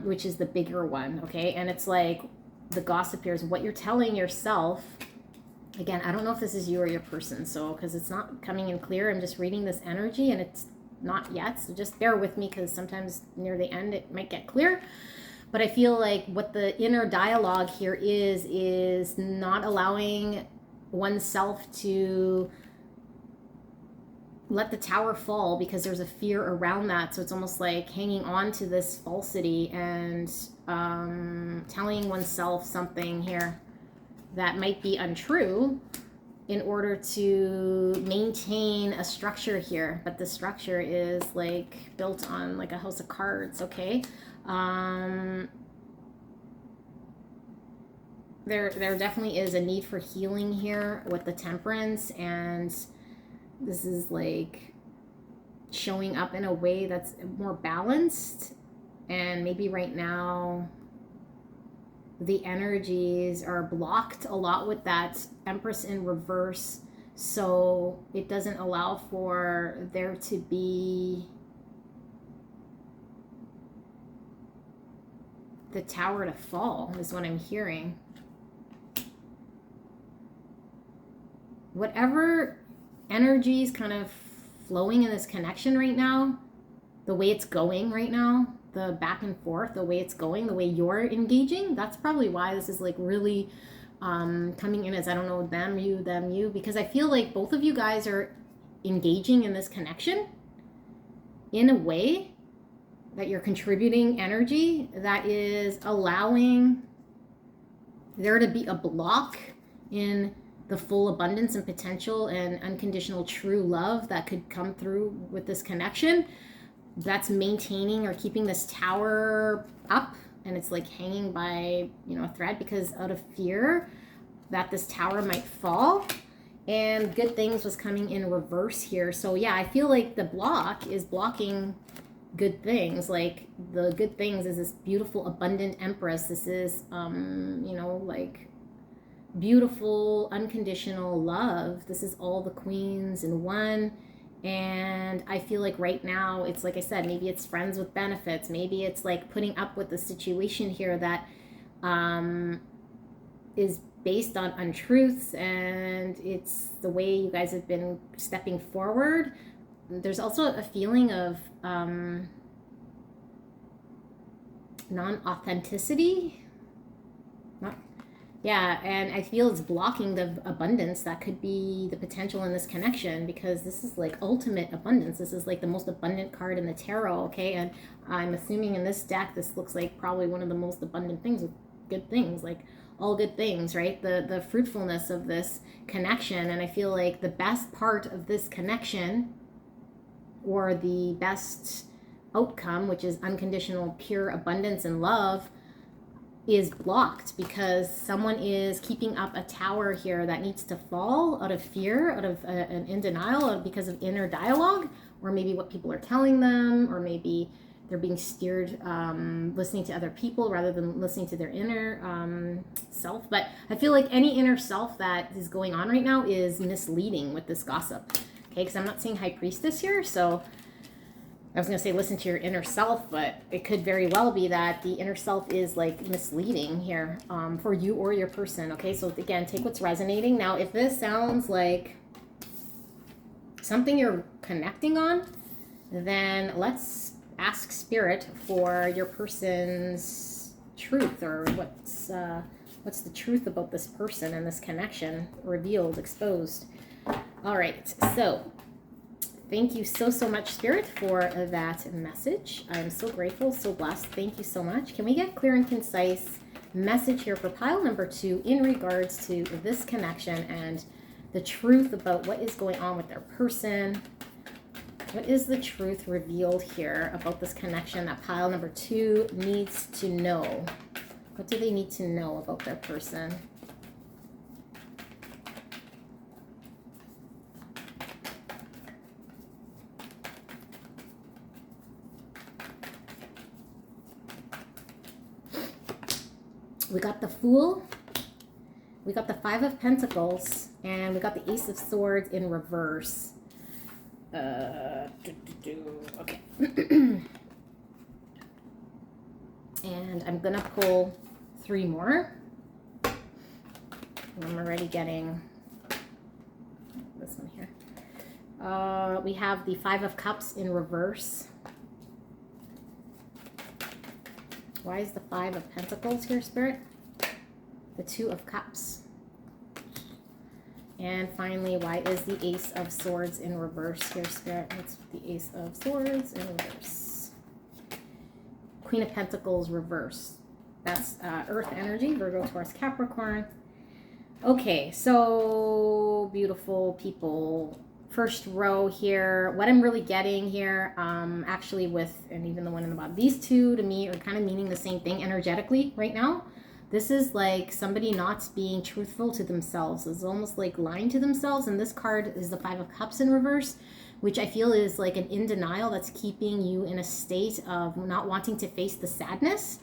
which is the bigger one, okay? And it's like the gossip here is what you're telling yourself. Again, I don't know if this is you or your person, so because it's not coming in clear, I'm just reading this energy and it's not yet, so just bear with me, because sometimes near the end it might get clear. But I feel like what the inner dialogue here is not allowing oneself to let the tower fall, because there's a fear around that. So it's almost like hanging on to this falsity and telling oneself something here that might be untrue in order to maintain a structure here. But the structure is like built on like a house of cards, okay? There definitely is a need for healing here with the Temperance, and this is like showing up in a way that's more balanced. And maybe right now the energies are blocked a lot with that Empress in reverse, so it doesn't allow for there to be the tower to fall, is what I'm hearing. Whatever energy is kind of flowing in this connection right now, the way it's going right now, the back and forth, the way it's going, the way you're engaging, that's probably why this is like really coming in as, I don't know, them, you, because I feel like both of you guys are engaging in this connection in a way that you're contributing energy that is allowing there to be a block in the full abundance and potential and unconditional true love that could come through with this connection, that's maintaining or keeping this tower up, and it's like hanging by, a thread, because out of fear that this tower might fall. And good things was coming in reverse here. So yeah, I feel like the block is blocking good things. Like the good things is this beautiful abundant Empress. This is like beautiful unconditional love. This is all the queens in one. And I feel like right now it's, like I said, maybe it's friends with benefits, maybe it's like putting up with the situation here that is based on untruths, and it's the way you guys have been stepping forward. There's also a feeling of non-authenticity. Yeah, and I feel it's blocking the abundance that could be the potential in this connection, because this is like ultimate abundance. This is like the most abundant card in the tarot, okay? And I'm assuming in this deck, this looks like probably one of the most abundant things with good things, like all good things, right? The fruitfulness of this connection. And I feel like the best part of this connection, or the best outcome, which is unconditional pure abundance and love, is blocked because someone is keeping up a tower here that needs to fall out of fear, out of in denial, because of inner dialogue, or maybe what people are telling them, or maybe they're being steered listening to other people rather than listening to their inner self. But I feel like any inner self that is going on right now is misleading with this gossip, okay? Because I'm not seeing High Priestess here, so I was going to say listen to your inner self, but it could very well be that the inner self is like misleading here for you or your person, okay? So again, take what's resonating. Now, if this sounds like something you're connecting on, then let's ask Spirit for your person's truth, or what's What's the truth about this person and this connection? Revealed, exposed. All right, so thank you so much, Spirit, for that message. I'm so grateful, so blessed. Thank you so much. Can we get clear and concise message here for pile number 2 in regards to this connection and the truth about what is going on with their person? What is the truth revealed here about this connection that pile number 2 needs to know? What do they need to know about their person? We got the Fool, we got the 5 of Pentacles, and we got the Ace of Swords in reverse. Okay. And I'm gonna pull 3 more. I'm already getting this one here. We have the 5 of Cups in reverse. Why is the 5 of Pentacles here, Spirit? The 2 of Cups. And finally, why is the Ace of Swords in reverse here, Spirit? What's the Ace of Swords in reverse? Queen of Pentacles reverse. That's Earth energy, Virgo, Taurus, Capricorn. Okay, so beautiful people. First row here, what I'm really getting here, actually with, and even the one in the bottom, these two to me are kind of meaning the same thing energetically right now. This is like somebody not being truthful to themselves. It's almost like lying to themselves. And this card is the 5 of Cups in reverse, which I feel is like an in denial that's keeping you in a state of not wanting to face the sadness.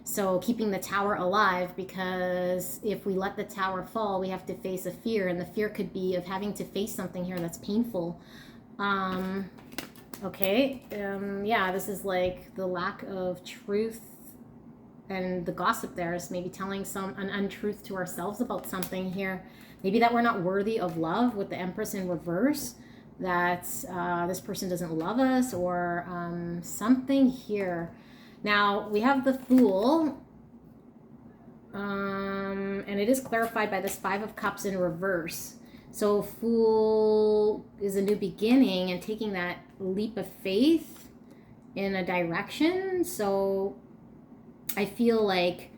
So keeping the tower alive, because if we let the tower fall, we have to face a fear, and the fear could be of having to face something here that's painful. Yeah, this is like the lack of truth, and the gossip there is maybe telling an untruth to ourselves about something here. Maybe that we're not worthy of love with the Empress in reverse, that this person doesn't love us, or something here. Now, we have the Fool, and it is clarified by this 5 of Cups in reverse. So Fool is a new beginning and taking that leap of faith in a direction. So I feel like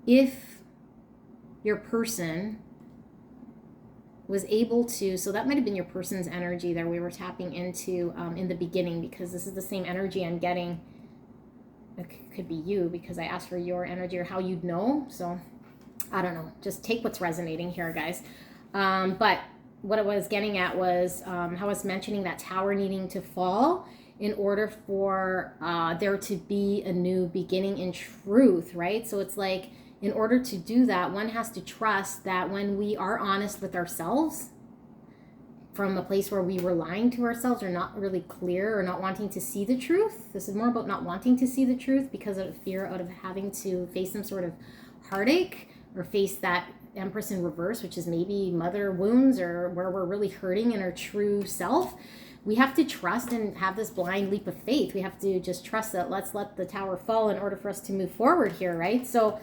if your person was able to, so that might have been your person's energy there we were tapping into in the beginning, because this is the same energy I'm getting. It could be you, because I asked for your energy or how you'd know. So I don't know. Just take what's resonating here, guys. But what I was getting at was how I was mentioning that tower needing to fall in order for there to be a new beginning in truth, right? So it's like, in order to do that, one has to trust that when we are honest with ourselves, from a place where we were lying to ourselves or not really clear or not wanting to see the truth. This is more about not wanting to see the truth because of fear out of having to face some sort of heartache or face that Empress in reverse, which is maybe mother wounds or where we're really hurting in our true self. We have to trust and have this blind leap of faith. We have to just trust that let's let the tower fall in order for us to move forward here, right? So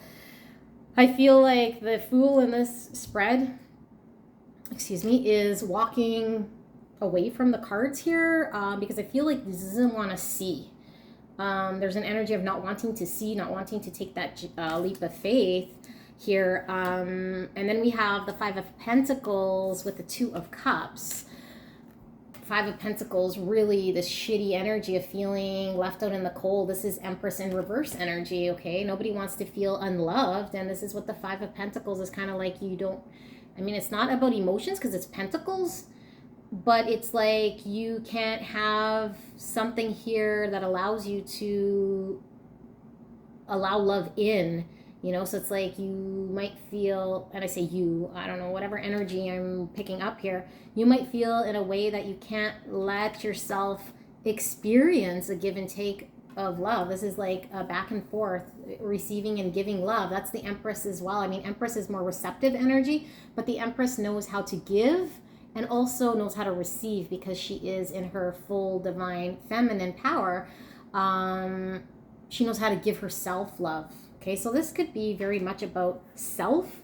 I feel like the Fool in this spread, is walking away from the cards here because I feel like this doesn't want to see. There's an energy of not wanting to see, not wanting to take that leap of faith here. And then we have the 5 of Pentacles with the 2 of Cups. 5 of Pentacles, really this shitty energy of feeling left out in the cold. This is Empress in reverse energy, okay? Nobody wants to feel unloved. And this is what the 5 of Pentacles is kind of like. It's not about emotions because it's pentacles, but it's like you can't have something here that allows you to allow love in, so it's like you might feel, and I say you, I don't know, whatever energy I'm picking up here, you might feel in a way that you can't let yourself experience a give and take of love. This is like a back and forth, receiving and giving love. That's the Empress as well. Empress is more receptive energy, but the Empress knows how to give and also knows how to receive because she is in her full divine feminine power. She knows how to give herself love. Okay, so this could be very much about self,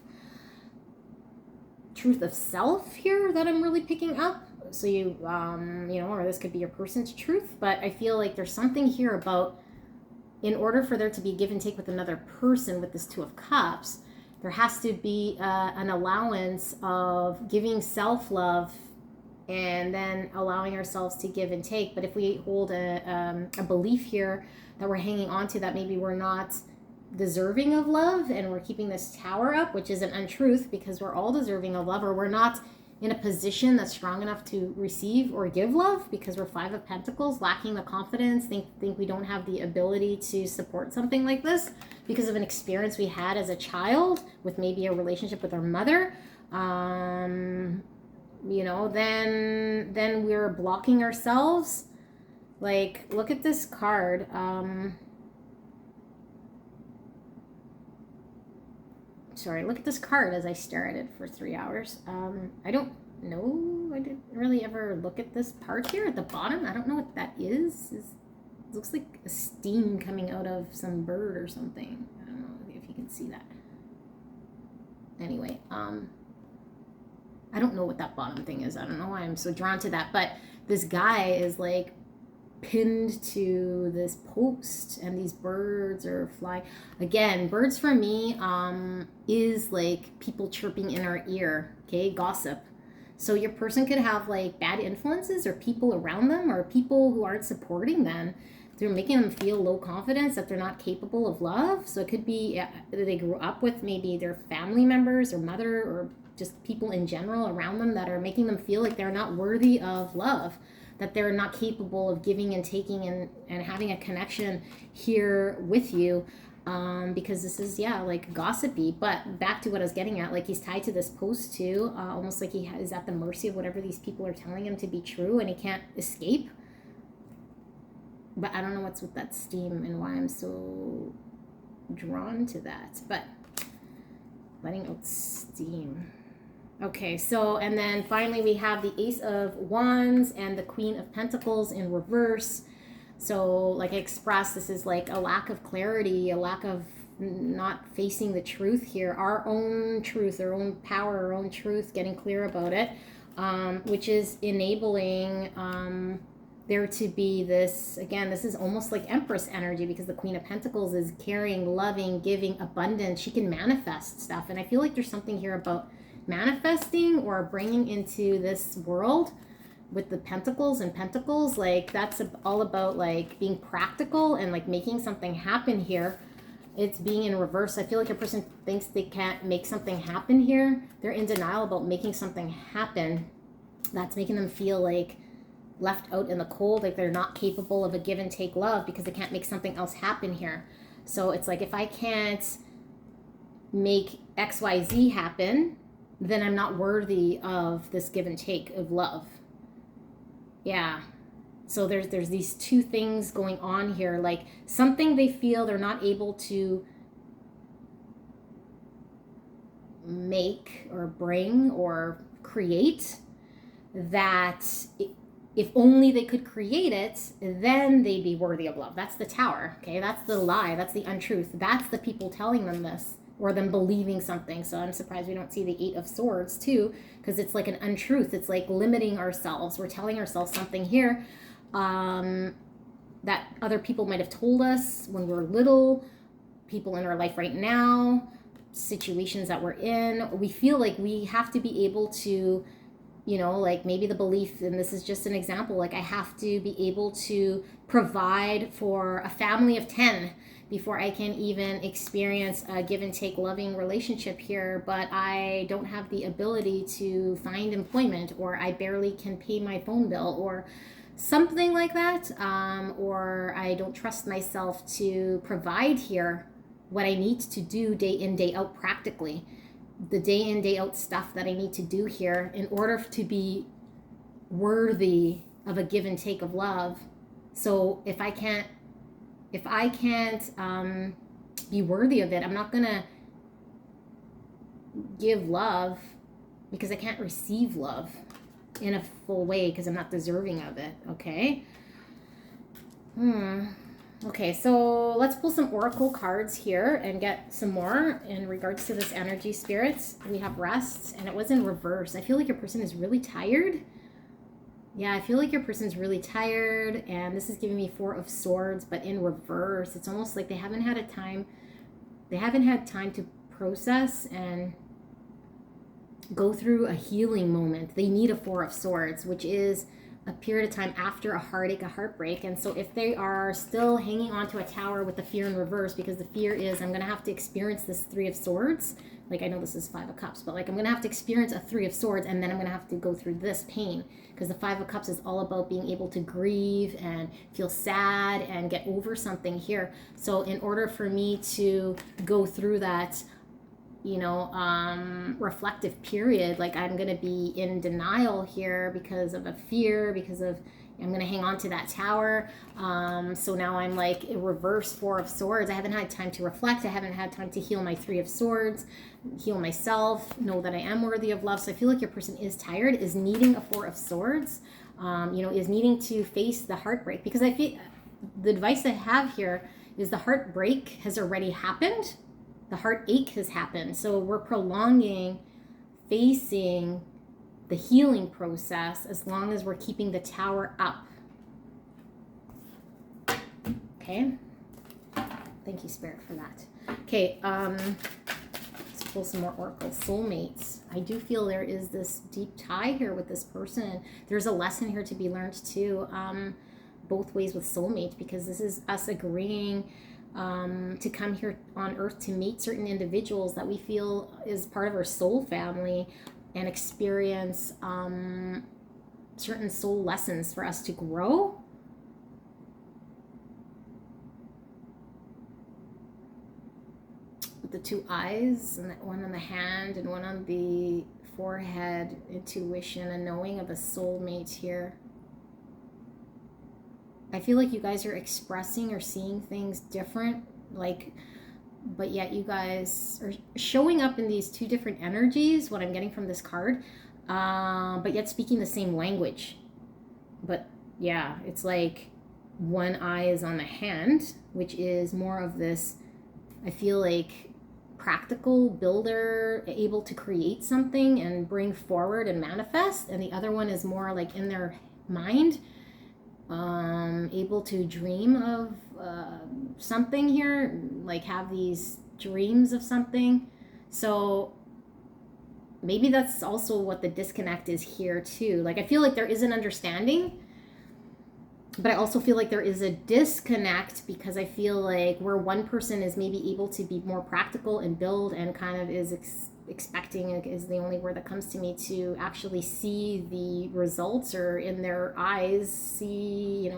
truth of self here that I'm really picking up. So you, or this could be your person's truth, but I feel like there's something here about, in order for there to be give and take with another person with this Two of Cups, there has to be an allowance of giving self-love and then allowing ourselves to give and take. But if we hold a belief here that we're hanging on to, that maybe we're not deserving of love and we're keeping this tower up, which is an untruth, because we're all deserving of love, or we're not in a position that's strong enough to receive or give love because we're Five of Pentacles, lacking the confidence, think we don't have the ability to support something like this because of an experience we had as a child with maybe a relationship with our mother. Then we're blocking ourselves. Like, look at this card. Look at this card as I stare at it for 3 hours. I don't know. I didn't really ever look at this part here at the bottom. I don't know what that is. It looks like a steam coming out of some bird or something. I don't know if you can see that. Anyway, I don't know what that bottom thing is. I don't know why I'm so drawn to that. But this guy is like pinned to this post and these birds are flying. Again, birds for me is like people chirping in our ear, okay? Gossip. So your person could have like bad influences or people around them or people who aren't supporting them. They're making them feel low confidence, that they're not capable of love. So it could be that they grew up with maybe their family members or mother or just people in general around them that are making them feel like they're not worthy of love, that they're not capable of giving and taking and having a connection here with you, because this is, like gossipy. But back to what I was getting at, like he's tied to this post too, almost like he is at the mercy of whatever these people are telling him to be true and he can't escape. But I don't know what's with that steam and why I'm so drawn to that. But letting out steam. Okay, so, and then finally we have the Ace of Wands and the Queen of Pentacles in reverse. So, like I expressed, this is like a lack of clarity, a lack of not facing the truth here, our own truth, our own power, our own truth, getting clear about it, which is enabling there to be this, again, this is almost like Empress energy, because the Queen of Pentacles is caring, loving, giving, abundance. She can manifest stuff. And I feel like there's something here about manifesting or bringing into this world with the Pentacles and Pentacles. Like that's all about like being practical and like making something happen here. It's being in reverse. I feel like a person thinks they can't make something happen here. They're in denial about making something happen. That's making them feel like left out in the cold, like they're not capable of a give and take love because they can't make something else happen here. So it's like, if I can't make XYZ happen, then I'm not worthy of this give and take of love. Yeah. So there's these two things going on here, like something they feel they're not able to make or bring or create, that if only they could create it, then they'd be worthy of love. That's the Tower, okay? That's the lie. That's the untruth. That's the people telling them this, or them believing something. So I'm surprised we don't see the Eight of Swords too, because it's like an untruth. It's like limiting ourselves. We're telling ourselves something here that other people might have told us when we were little, people in our life right now, situations that we're in. We feel like we have to be able to, like maybe the belief, and this is just an example, like I have to be able to provide for a family of 10 before I can even experience a give and take loving relationship here, but I don't have the ability to find employment, or I barely can pay my phone bill, or something like that, or I don't trust myself to provide here what I need to do day in, day out practically. The day in, day out stuff that I need to do here in order to be worthy of a give and take of love. So if I can't be worthy of it, I'm not gonna give love because I can't receive love in a full way because I'm not deserving of it. Okay. Okay, so let's pull some oracle cards here and get some more in regards to this energy, spirits. We have rest, and it was in reverse. I feel like your person is really tired. Yeah, I feel like your person's really tired, and this is giving me Four of Swords, but in reverse. It's almost like they haven't had time to process and go through a healing moment. They need a Four of Swords, which is a period of time after a heartache, a heartbreak. And so if they are still hanging on to a tower with the fear in reverse, because the fear is I'm going to have to experience this Three of Swords. Like, I know this is Five of Cups, but like I'm going to have to experience a Three of Swords, and then I'm going to have to go through this pain, because the Five of Cups is all about being able to grieve and feel sad and get over something here. So in order for me to go through that, reflective period, like I'm going to be in denial here because of a fear, because of I'm going to hang on to that tower. So now I'm like a reverse Four of Swords. I haven't had time to reflect. I haven't had time to heal my Three of Swords, heal myself, know that I am worthy of love. So I feel like your person is tired, is needing a Four of Swords, is needing to face the heartbreak, because I feel the advice I have here is the heartbreak has already happened. The heartache has happened. So we're prolonging facing the healing process as long as we're keeping the tower up. Okay. Thank you, Spirit, for that. Okay. Let's pull some more oracles. Soulmates. I do feel there is this deep tie here with this person. There's a lesson here to be learned too, both ways with soulmate, because this is us agreeing to come here on earth to meet certain individuals that we feel is part of our soul family and experience certain soul lessons for us to grow. With the two eyes, and one on the hand and one on the forehead, intuition and knowing of a soulmate here. I feel like you guys are expressing or seeing things different, but yet you guys are showing up in these two different energies, what I'm getting from this card, but yet speaking the same language. But yeah, it's like one eye is on the hand, which is more of this, I feel like, practical builder, able to create something and bring forward and manifest, and the other one is more like in their mind, able to dream of something here, like have these dreams of something. So maybe that's also what the disconnect is here too. Like I feel like there is an understanding, but I also feel like there is a disconnect, because I feel like where one person is maybe able to be more practical and build and kind of is expecting, is the only word that comes to me, to actually see the results, or in their eyes see,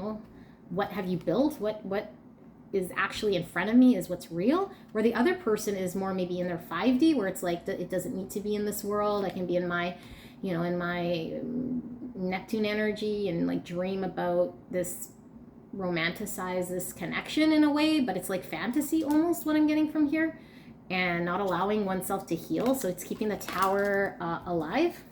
what have you built, what is actually in front of me is what's real, where the other person is more maybe in their 5D, where it's like it doesn't need to be in this world. I can be in my in my Neptune energy and like dream about this, romanticize this connection in a way, but it's like fantasy almost, what I'm getting from here, and not allowing oneself to heal. So it's keeping the tower alive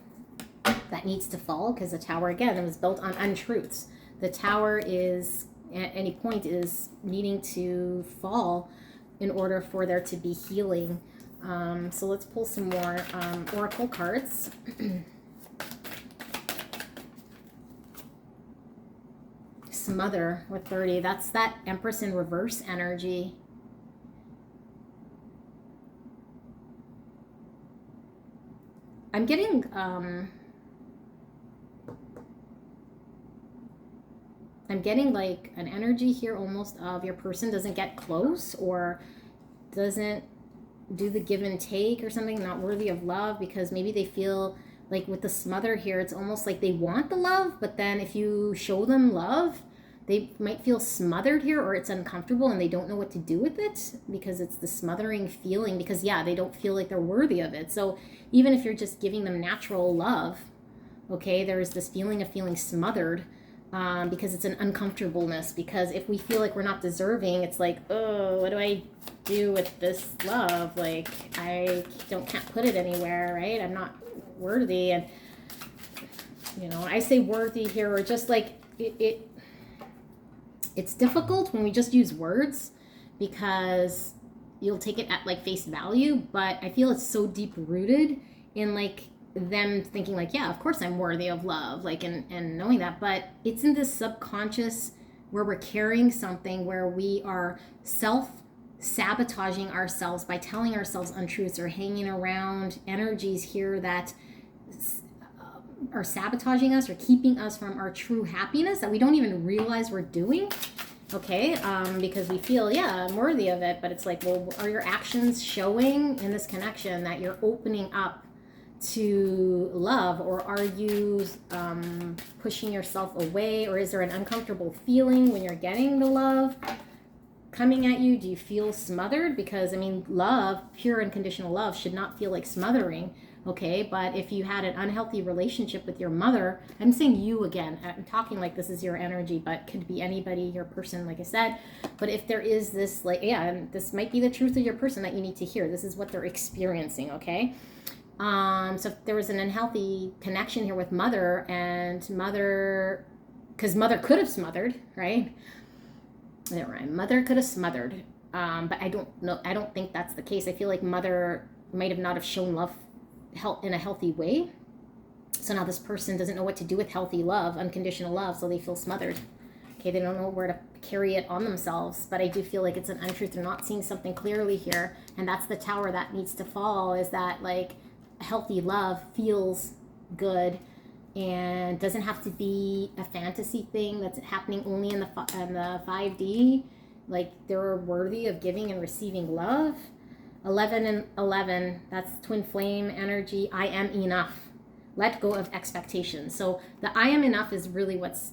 that needs to fall, because the tower, again, it was built on untruths. The tower is at any point is needing to fall in order for there to be healing. So let's pull some more oracle cards. Smother with 30. That's that Empress in reverse energy. I'm getting like an energy here almost of your person doesn't get close, or doesn't do the give and take or something, not worthy of love, because maybe they feel like with the smother here, it's almost like they want the love, but then if you show them love, they might feel smothered here, or it's uncomfortable and they don't know what to do with it, because it's the smothering feeling, because they don't feel like they're worthy of it. So even if you're just giving them natural love, okay, there's this feeling of feeling smothered, because it's an uncomfortableness, because if we feel like we're not deserving, it's like, oh, what do I do with this love? Like, I can't put it anywhere, right? I'm not worthy. And I say worthy here, or just like it It's difficult when we just use words because you'll take it at like face value, but I feel it's so deep rooted in like them thinking like, yeah, of course I'm worthy of love, like, and knowing that, but it's in this subconscious where we're carrying something where we are sabotaging ourselves by telling ourselves untruths or hanging around energies here that are sabotaging us or keeping us from our true happiness that we don't even realize we're doing. Okay, because we feel, yeah, I'm worthy of it, but it's like, well, are your actions showing in this connection that you're opening up to love, or are you pushing yourself away, or is there an uncomfortable feeling when you're getting the love coming at you? Do you feel smothered? Because I mean, love, pure unconditional love, should not feel like smothering. Okay, but if you had an unhealthy relationship with your mother, I'm saying you again, I'm talking like this is your energy, but could be anybody, your person, like I said. But if there is this, like, yeah, this might be the truth of your person that you need to hear. This is what they're experiencing, okay? So if there was an unhealthy connection here with mother, and mother, because mother could have smothered, right? Mother could have smothered, but I don't know. I don't think that's the case. I feel like mother might have not have shown love in a healthy way. So now this person doesn't know what to do with healthy love, unconditional love, so they feel smothered. Okay, they don't know where to carry it on themselves. But I do feel like it's an untruth. They're not seeing something clearly here, and that's the tower that needs to fall. Is that like healthy love feels good and doesn't have to be a fantasy thing that's happening only in the 5D. Like they're worthy of giving and receiving love. 11 and 11, that's twin flame energy. I am enough. Let go of expectations. So the I am enough is really what's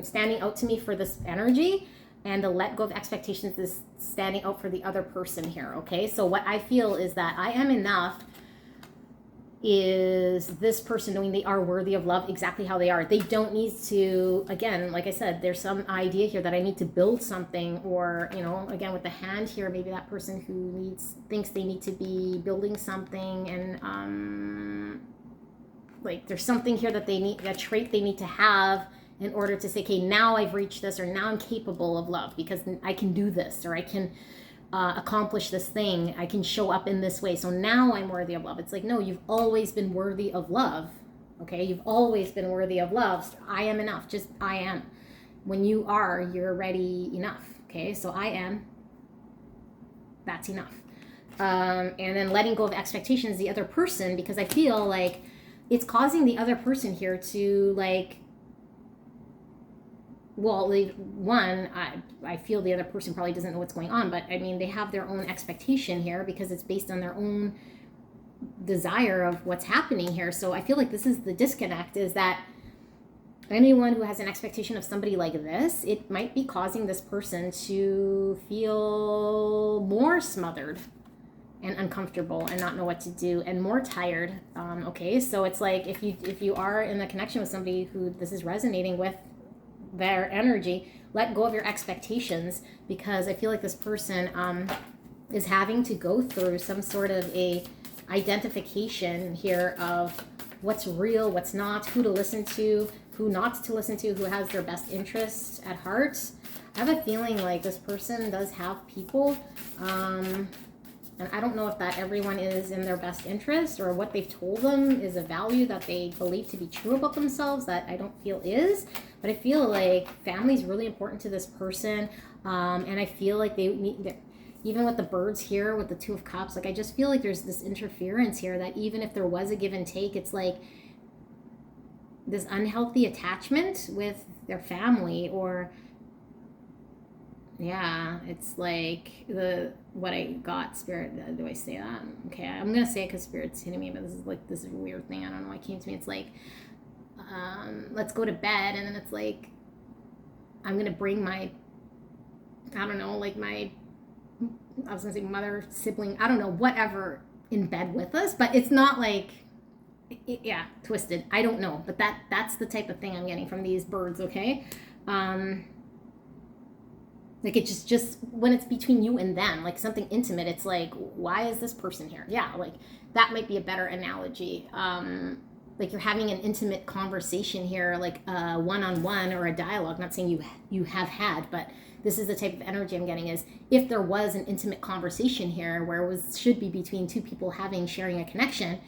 standing out to me for this energy, and the let go of expectations is standing out for the other person here. Okay, so what I feel is that I am enough is this person knowing they are worthy of love exactly how they are. They don't need to, again, like I said, there's some idea here that I need to build something, or, you know, again with the hand here, maybe that person who thinks they need to be building something, and like there's something here that they need, that trait they need to have in order to say, okay, now I've reached this, or now I'm capable of love because I can do this, or I can accomplish this thing, I can show up in this way, so now I'm worthy of love. It's like, no, you've always been worthy of love. Okay, you've always been worthy of love. So I am enough. Just I am. When you are, you're already enough. Okay, so I am, that's enough. And then letting go of expectations, the other person, because I feel like it's causing the other person here to like, well, one, I feel the other person probably doesn't know what's going on, but I mean, they have their own expectation here because it's based on their own desire of what's happening here. So I feel like this is the disconnect, is that anyone who has an expectation of somebody like this, it might be causing this person to feel more smothered and uncomfortable and not know what to do and more tired. Okay, so it's like if you are in a connection with somebody who this is resonating with, their energy, let go of your expectations, because I feel like this person is having to go through some sort of a identification here of what's real, what's not, who to listen to, who not to listen to, who has their best interests at heart. I have a feeling like this person does have people, and I don't know if that everyone is in their best interest, or what they've told them is a value that they believe to be true about themselves that I don't feel is. But I feel like family is really important to this person, and I feel like they need, even with the birds here with the Two of Cups, like I just feel like there's this interference here that even if there was a give and take, it's like this unhealthy attachment with their family, or yeah, it's like what I got, spirit, do I say that? Okay, I'm gonna say it because spirit's hitting me, but this is a weird thing, I don't know why it came to me. It's like, let's go to bed, and then it's like, I'm gonna bring my, I don't know, like I was gonna say mother, sibling, I don't know, whatever, in bed with us, but it's not like, yeah, twisted, I don't know, but that's the type of thing I'm getting from these birds. Okay, like it's just when it's between you and them, like something intimate, it's like, why is this person here? Yeah, like that might be a better analogy. like you're having an intimate conversation here, like a one-on-one or a dialogue. Not saying you have had, but this is the type of energy I'm getting, is if there was an intimate conversation here where it should be between two people sharing a connection,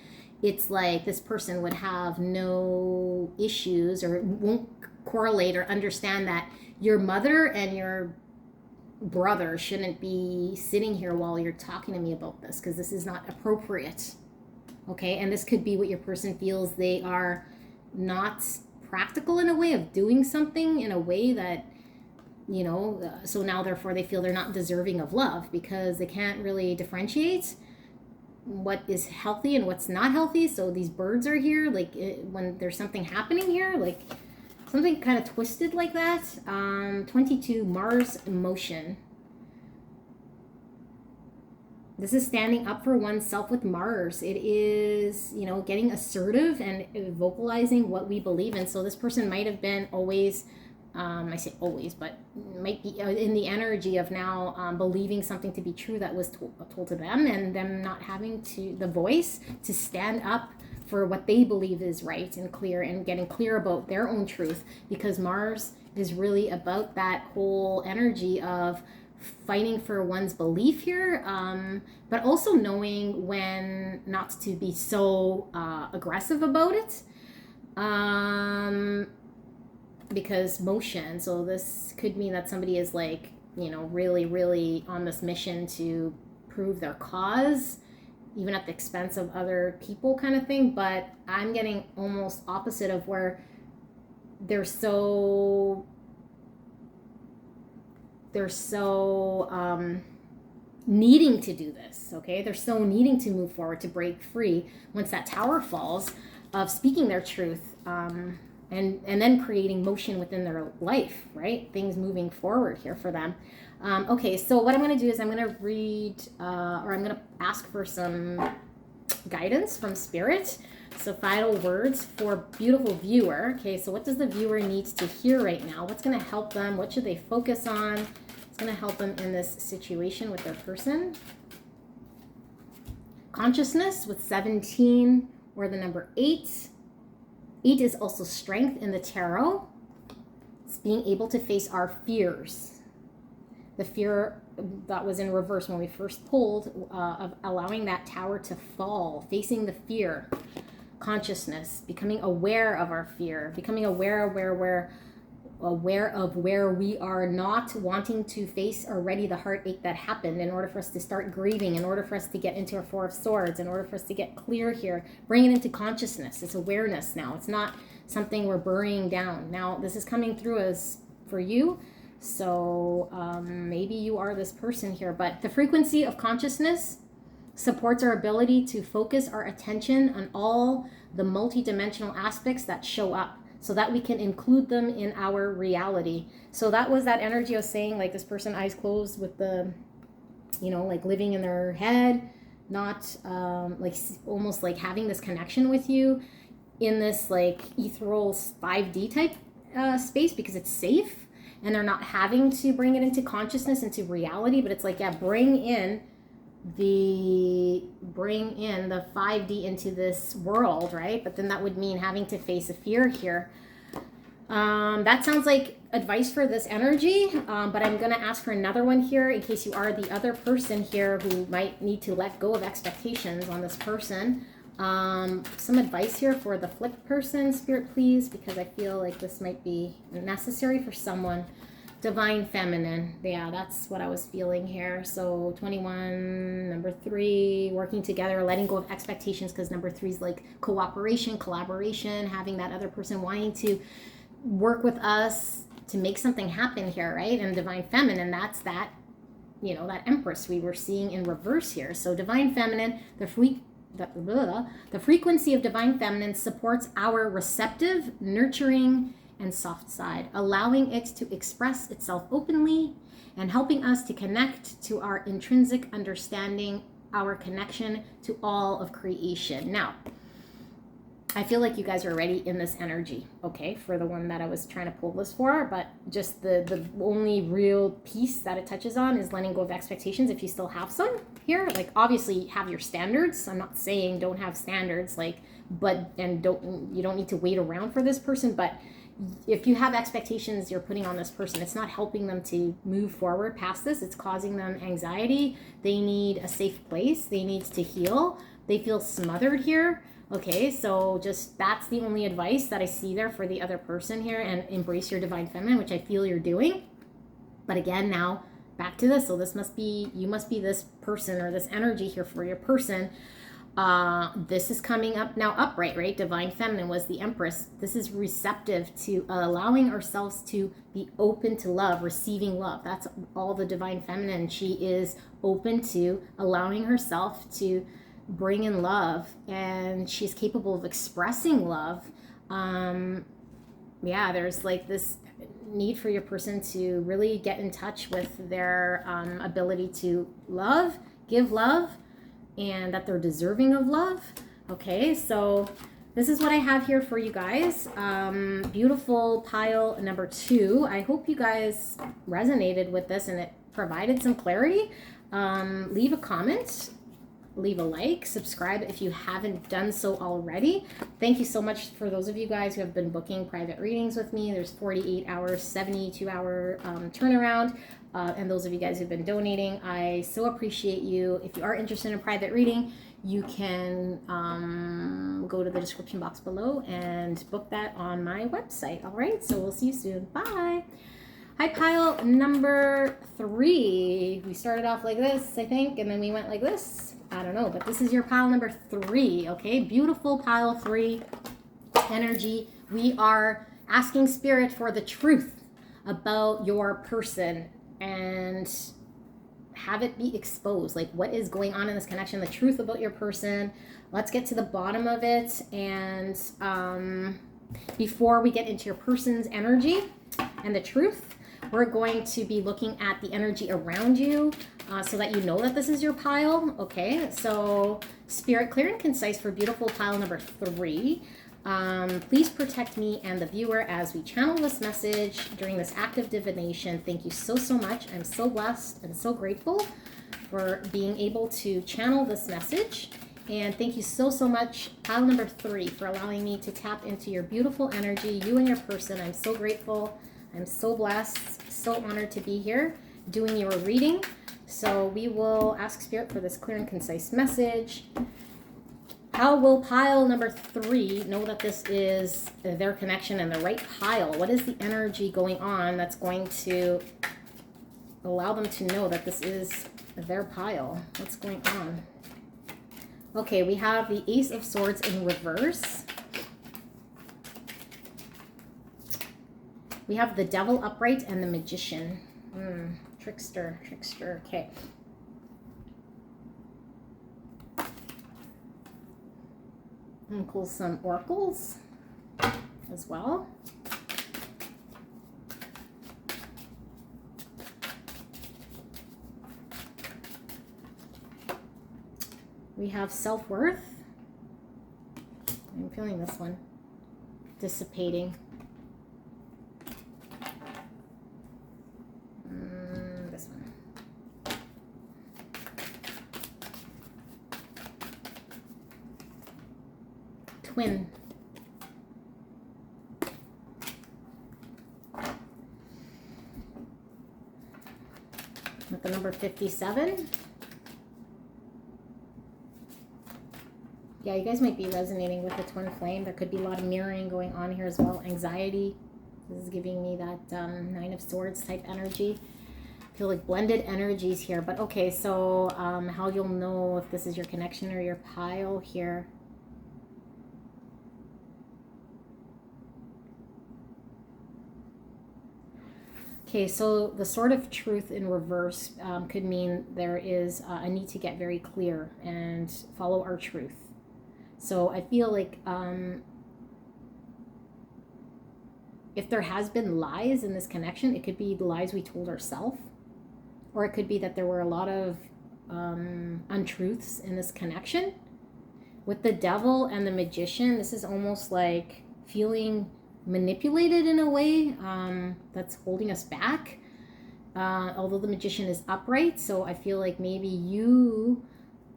it's like this person would have no issues or won't correlate or understand that your mother and your brother shouldn't be sitting here while you're talking to me about this, because this is not appropriate. Okay, and this could be what your person feels they are not practical in a way of doing something in a way that, so now therefore they feel they're not deserving of love because they can't really differentiate what is healthy and what's not healthy. So these birds are here, like when there's something happening here, like something kind of twisted like that. 22, Mars emotion. This is standing up for oneself with Mars. It is, getting assertive and vocalizing what we believe in. So this person might have been always, I say always, but might be in the energy of now believing something to be true that was told to them, and them not having the voice to stand up for what they believe is right and clear, and getting clear about their own truth, because Mars is really about that whole energy of fighting for one's belief here, but also knowing when not to be so aggressive about it, because motion. So this could mean that somebody is like, really, really on this mission to prove their cause, even at the expense of other people kind of thing. But I'm getting almost opposite of where they're so needing to do this, okay? They're so needing to move forward, to break free once that tower falls, of speaking their truth, and then creating motion within their life, right? Things moving forward here for them. Okay, so what I'm going to do is I'm going to read, or I'm going to ask for some guidance from Spirit. So final words for beautiful viewer. Okay, so what does the viewer need to hear right now? What's going to help them? What should they focus on? It's going to help them in this situation with their person. Consciousness with 17, or the number 8. 8 is also strength in the tarot. It's being able to face our fears. The fear that was in reverse when we first pulled, of allowing that tower to fall, facing the fear. Consciousness, becoming aware of our fear, becoming aware of where we are not wanting to face already the heartache that happened, in order for us to start grieving, in order for us to get into our 4 of Swords, in order for us to get clear here, bring it into consciousness. It's awareness now. It's not something we're burying down. Now, this is coming through as for you. So maybe you are this person here, but the frequency of consciousness supports our ability to focus our attention on all the multidimensional aspects that show up, so that we can include them in our reality. So that was that energy I was saying, like this person, eyes closed with the, like living in their head, not like almost like having this connection with you in this like ethereal 5D type space, because it's safe and they're not having to bring it into consciousness, into reality. But it's like, yeah, bring in the 5D into this world, right? But then that would mean having to face a fear here. That sounds like advice for this energy, but I'm going to ask for another one here in case you are the other person here who might need to let go of expectations on this person. Some advice here for the flipped person, Spirit, please, because I feel like this might be necessary for someone. Divine Feminine. Yeah, that's what I was feeling here. So 21, number 3, working together, letting go of expectations, because number 3 is like cooperation, collaboration, having that other person wanting to work with us to make something happen here, right? And Divine Feminine, that's that, that Empress we were seeing in reverse here. So Divine Feminine, the frequency of Divine Feminine supports our receptive, nurturing, and soft side, allowing it to express itself openly and helping us to connect to our intrinsic understanding, our connection to all of creation. Now, I feel like you guys are already in this energy, okay, for the one that I was trying to pull this for, but just the only real piece that it touches on is letting go of expectations, if you still have some here. Like, obviously have your standards. I'm not saying don't have standards, like, but, and you don't need to wait around for this person, but if you have expectations you're putting on this person, it's not helping them to move forward past this. It's causing them anxiety. They need a safe place. They need to heal. They feel smothered here. Okay, so just that's the only advice that I see there for the other person here, and embrace your divine feminine, which I feel you're doing. But again, now back to this. So this must be, you must be this person or this energy here for your person. This is coming up now upright, right? Divine feminine was the empress. This is receptive to allowing ourselves to be open to love, receiving love. That's all the divine feminine. She is open to allowing herself to bring in love, and she's capable of expressing love. Yeah, there's like this need for your person to really get in touch with their ability to love, give love, and that they're deserving of love. Okay, so this is what I have here for you guys. Beautiful pile number 2. I hope you guys resonated with this and it provided some clarity. Leave a comment, leave a like, subscribe if you haven't done so already. Thank you so much for those of you guys who have been booking private readings with me. There's 48 hours, 72-hour turnaround. And those of you guys who've been donating, I so appreciate you. If you are interested in a private reading, you can go to the description box below and book that on my website. All right, so we'll see you soon. Bye. Hi, pile number 3. We started off like this, I think, and then we went like this. I don't know, but this is your pile number 3, okay? Beautiful pile 3 energy. We are asking spirit for the truth about your person and have it be exposed. Like, what is going on in this connection, the truth about your person. Let's get to the bottom of it. And before we get into your person's energy and the truth, we're going to be looking at the energy around you so that you know that this is your pile. Okay, so spirit, clear and concise for beautiful pile number 3. Please protect me and the viewer as we channel this message during this active divination. Thank you so much. I'm so blessed and so grateful for being able to channel this message. And thank you so much, pile number 3, for allowing me to tap into your beautiful energy, you and your person. I'm so grateful. I'm so blessed, so honored to be here doing your reading. So we will ask spirit for this clear and concise message. How will pile number 3 know that this is their connection and the right pile? What is the energy going on that's going to allow them to know that this is their pile? What's going on? Okay, we have the Ace of Swords in reverse. We have the Devil upright and the Magician. Trickster. Okay. And pull some oracles as well. We have self-worth. I'm feeling this one. Dissipating. This one. Twin. With the number 57. Yeah, you guys might be resonating with the twin flame. There could be a lot of mirroring going on here as well. Anxiety. This is giving me that 9 of Swords type energy. I feel like blended energies here. But okay, so how you'll know if this is your connection or your pile here. Okay, so the Sword of Truth in reverse could mean there is a need to get very clear and follow our truth. So I feel like if there has been lies in this connection, it could be the lies we told ourselves, or it could be that there were a lot of untruths in this connection. With the Devil and the Magician, this is almost like feeling manipulated in a way that's holding us back. although the Magician is upright. So I feel like maybe you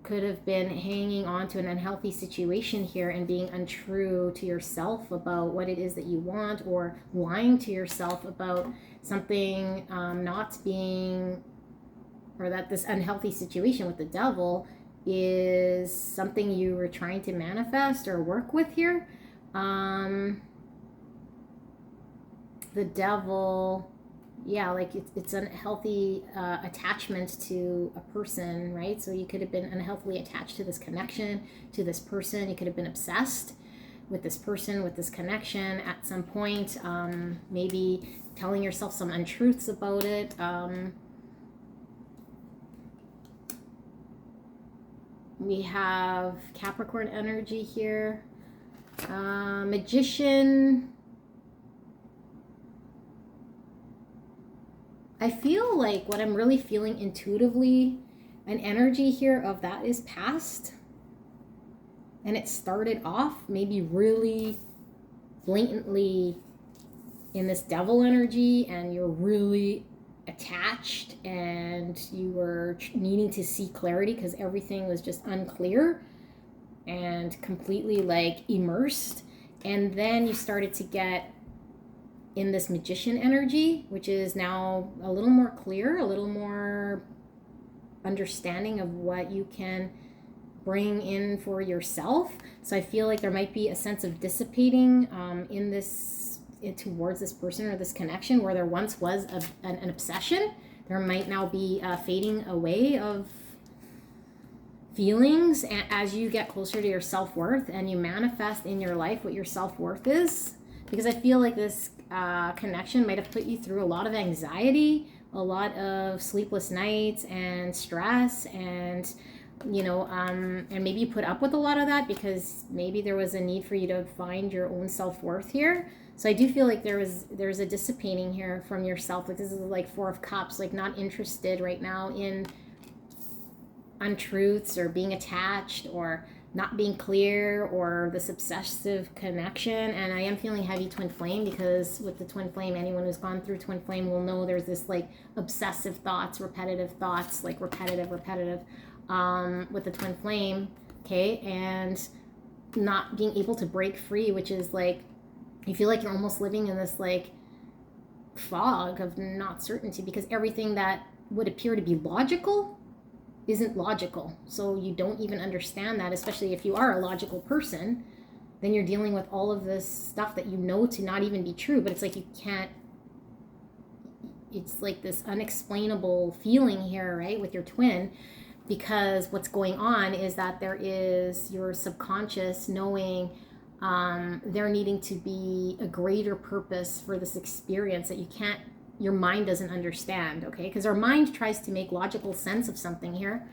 could have been hanging on to an unhealthy situation here and being untrue to yourself about what it is that you want, or lying to yourself about something not being, or that this unhealthy situation with the devil is something you were trying to manifest or work with here. The devil, yeah, like it's an unhealthy attachment to a person, right? So you could have been unhealthily attached to this connection, to this person. You could have been obsessed with this person, with this connection at some point, maybe telling yourself some untruths about it. We have Capricorn energy here. Magician. I feel like what I'm really feeling intuitively, an energy here of that is past. And it started off maybe really blatantly in this devil energy, and you're really attached and you were needing to see clarity because everything was just unclear and completely like immersed. And then you started to get in this Magician energy, which is now a little more clear, a little more understanding of what you can bring in for yourself. So I feel like there might be a sense of dissipating in this, towards this person or this connection, where there once was an obsession. There might now be a fading away of feelings as you get closer to your self-worth and you manifest in your life what your self-worth is. Because I feel like this connection might have put you through a lot of anxiety, a lot of sleepless nights and stress, and and maybe you put up with a lot of that because maybe there was a need for you to find your own self-worth here. So I do feel like there's a dissipating here from yourself. Like this is like Four of Cups, like not interested right now in untruths or being attached or not being clear or this obsessive connection. And I am feeling heavy twin flame, because with the twin flame, anyone who's gone through twin flame will know there's this like obsessive thoughts, like repetitive with the twin flame, okay? And not being able to break free, which is like you feel like you're almost living in this like fog of not certainty, because everything that would appear to be logical isn't logical. So you don't even understand that, especially if you are a logical person. Then you're dealing with all of this stuff that you know to not even be true, but it's like you can't, it's like this unexplainable feeling here, right, with your twin. Because what's going on is that there is your subconscious knowing there needing to be a greater purpose for this experience that your mind doesn't understand, okay? Because our mind tries to make logical sense of something here,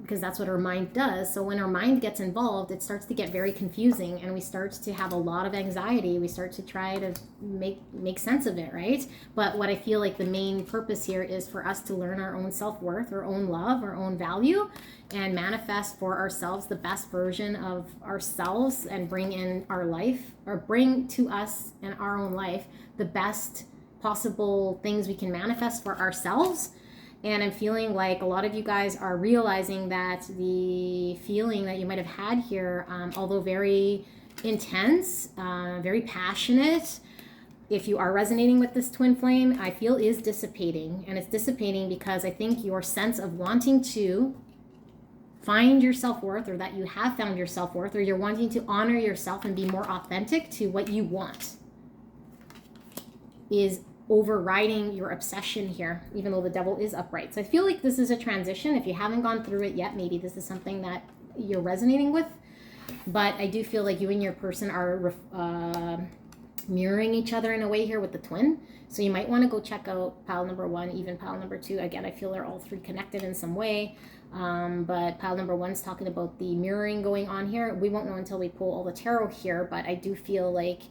because that's what our mind does. So when our mind gets involved, it starts to get very confusing, and we start to have a lot of anxiety. We start to try to make sense of it, right? But what I feel like the main purpose here is for us to learn our own self-worth, our own love, our own value, and manifest for ourselves the best version of ourselves, and bring in our life, or bring to us in our own life the best possible things we can manifest for ourselves. And I'm feeling like a lot of you guys are realizing that the feeling that you might have had here, although very intense, very passionate, if you are resonating with this twin flame, I feel is dissipating. And it's dissipating because I think your sense of wanting to find your self-worth, or that you have found your self-worth, or you're wanting to honor yourself and be more authentic to what you want, is overriding your obsession here, even though the devil is upright. So I feel like this is a transition. If you haven't gone through it yet, maybe this is something that you're resonating with. But I do feel like you and your person are mirroring each other in a way here with the twin. So you might want to go check out pile number 1, even pile number 2. Again, I feel they're all 3 connected in some way. But pile number 1 is talking about the mirroring going on here. We won't know until we pull all the tarot here, but I do feel like,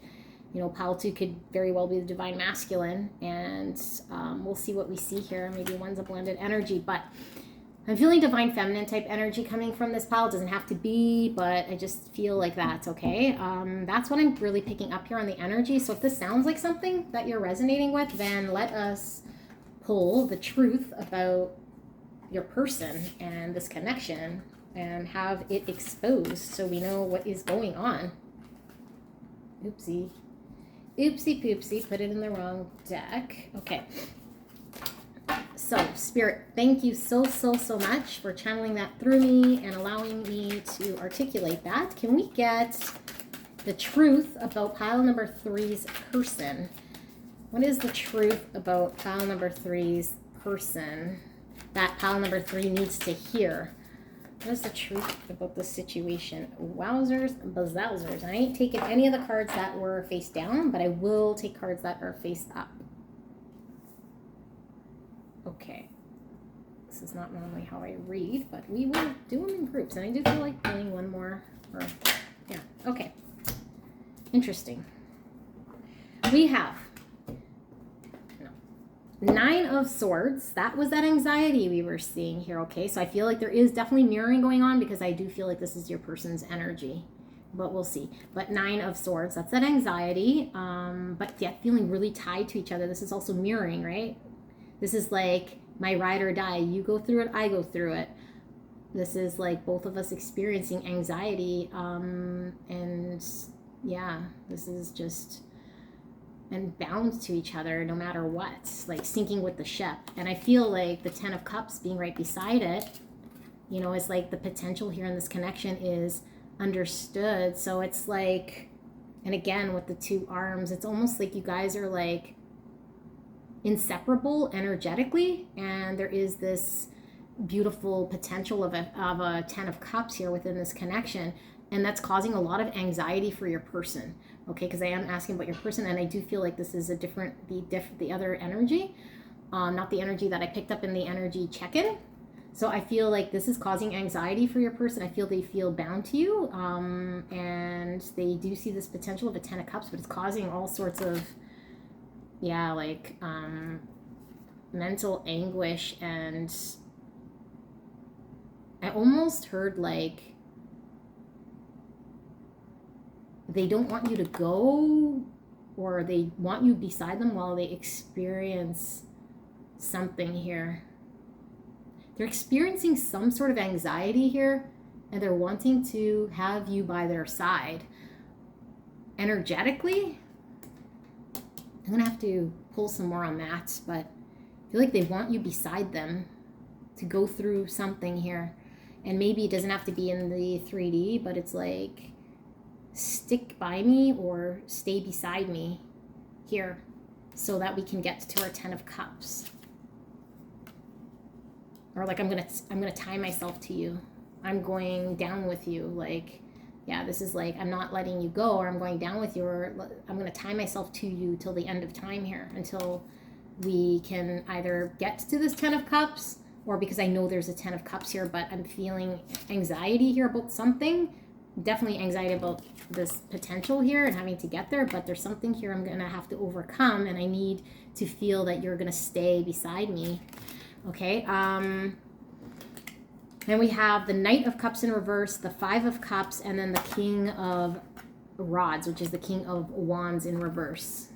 pile 2 could very well be the divine masculine, and we'll see what we see here. Maybe one's a blended energy, but I'm feeling divine feminine type energy coming from this pile. It doesn't have to be, but I just feel like that's okay. That's what I'm really picking up here on the energy. So if this sounds like something that you're resonating with, then let us pull the truth about your person and this connection and have it exposed so we know what is going on. Oopsie poopsie, put it in the wrong deck. Okay, so Spirit, thank you so much for channeling that through me and allowing me to articulate that. Can we get the truth about pile number 3's person? What is the truth about pile number 3's person that pile number 3 needs to hear? What is the truth about this situation? Wowzers, bazowzers. I ain't taking any of the cards that were face down, but I will take cards that are face up. Okay. This is not normally how I read, but we will do them in groups. And I do feel like doing one more. Yeah, okay. Interesting. We have 9 of Swords. That was that anxiety we were seeing here, okay? So I feel like there is definitely mirroring going on because I do feel like this is your person's energy. But we'll see. But 9 of Swords, that's that anxiety. But yet feeling really tied to each other. This is also mirroring, right? This is like my ride or die. You go through it, I go through it. This is like both of us experiencing anxiety. And yeah, this is just... and bound to each other no matter what, like sinking with the ship. And I feel like the 10 of Cups being right beside it, you know, it's like the potential here in this connection is understood. So it's like, and again with the 2 arms, it's almost like you guys are like inseparable energetically, and there is this beautiful potential of a 10 of Cups here within this connection, and that's causing a lot of anxiety for your person. Okay, because I am asking about your person, and I do feel like this is a the other energy, not the energy that I picked up in the energy check-in. So I feel like this is causing anxiety for your person. I feel they feel bound to you, and they do see this potential of a 10 of Cups, but it's causing all sorts of, yeah, like mental anguish. And I almost heard like they don't want you to go, or they want you beside them while they experience something here. They're experiencing some sort of anxiety here, and they're wanting to have you by their side. Energetically, I'm going to have to pull some more on that, but I feel like they want you beside them to go through something here. And maybe it doesn't have to be in the 3D, but it's like, stick by me or stay beside me here so that we can get to our 10 of Cups. Or like I'm gonna tie myself to you. I'm going down with you. Like, yeah, this is like I'm not letting you go, or I'm going down with you, or I'm gonna tie myself to you till the end of time here, until we can either get to this 10 of Cups, or because I know there's a 10 of Cups here, but I'm feeling anxiety here about something. Definitely anxiety about this potential here and having to get there, but there's something here I'm gonna have to overcome, and I need to feel that you're gonna stay beside me. Okay, then we have the Knight of Cups in reverse, the 5 of Cups, and then the King of Rods, which is the King of Wands in reverse.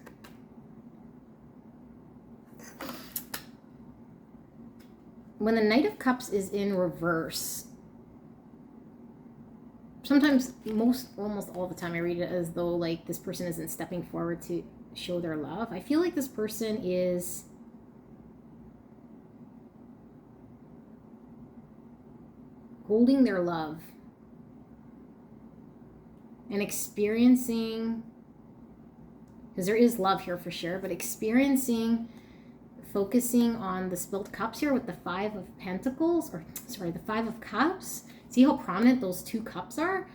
When the Knight of Cups is in reverse, sometimes, almost all the time, I read it as though like this person isn't stepping forward to show their love. I feel like this person is holding their love and experiencing, because there is love here for sure, but focusing on the spilled cups here with the 5 of Pentacles, or sorry, the 5 of Cups. See how prominent those 2 cups are?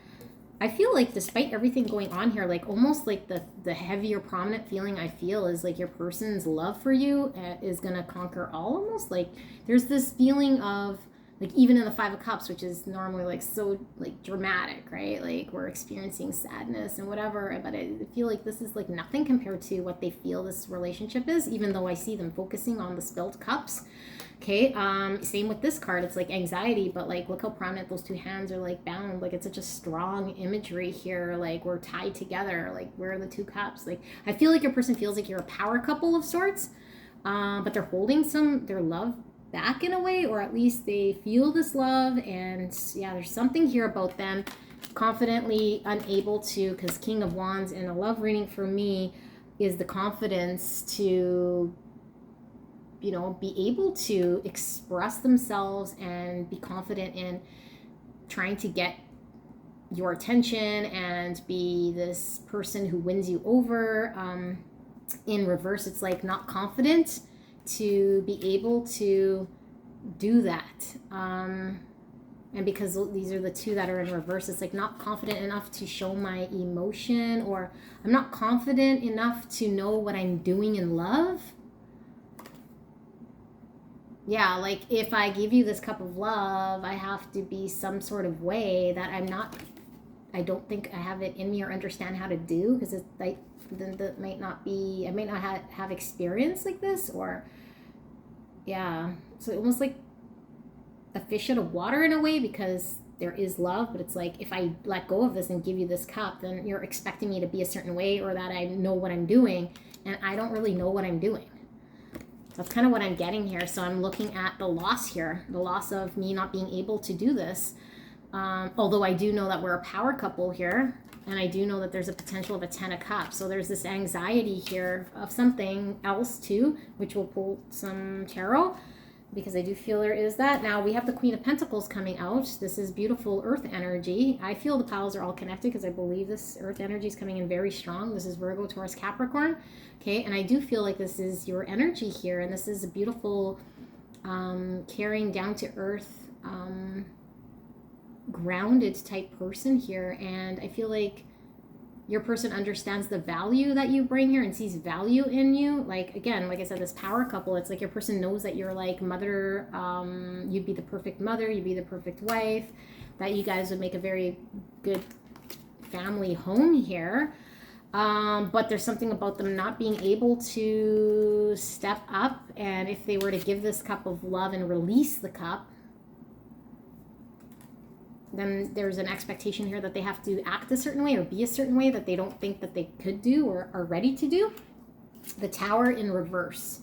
I feel like despite everything going on here, like almost like the heavier prominent feeling I feel is like your person's love for you is going to conquer all, almost. Like there's this feeling of, like even in the 5 of Cups, which is normally like so like dramatic, right? Like we're experiencing sadness and whatever, but I feel like this is like nothing compared to what they feel this relationship is, even though I see them focusing on the spilled cups. Okay, same with this card. It's like anxiety, but like look how prominent those 2 hands are like bound. Like it's such a strong imagery here. Like we're tied together. Like where are the 2 cups? Like I feel like your person feels like you're a power couple of sorts. but they're holding their love back in a way, or at least they feel this love. And yeah, there's something here about them confidently unable to, because King of Wands in a love reading for me is the confidence to, you know, be able to express themselves and be confident in trying to get your attention and be this person who wins you over. In reverse, it's like not confident to be able to do that. And because these are the two that are in reverse, it's like not confident enough to show my emotion, or I'm not confident enough to know what I'm doing in love. Yeah, like if I give you this cup of love, I have to be some sort of way that I don't think I have it in me or understand how to do, because it's like, that might not be, I might not have experience like this, or yeah. So almost like a fish out of water in a way, because there is love, but it's like if I let go of this and give you this cup, then you're expecting me to be a certain way, or that I know what I'm doing, and I don't really know what I'm doing. That's kind of what I'm getting here. So I'm looking at the loss here, the loss of me not being able to do this. Although I do know that we're a power couple here, and I do know that there's a potential of a 10 of cups. So there's this anxiety here of something else too, which will pull some tarot, because I do feel there is that. Now we have the Queen of Pentacles coming out. This is beautiful earth energy. I feel the piles are all connected, because I believe this earth energy is coming in very strong. This is Virgo, Taurus, Capricorn. Okay, and I do feel like this is your energy here, and this is a beautiful caring, down to earth, grounded type person here. And I feel like your person understands the value that you bring here and sees value in you. Like, again, like I said, this power couple, it's like your person knows that you're like mother, you'd be the perfect mother, you'd be the perfect wife, that you guys would make a very good family home here. But there's something about them not being able to step up, and if they were to give this cup of love and release the cup, then there's an expectation here that they have to act a certain way or be a certain way that they don't think that they could do or are ready to do. The Tower in reverse.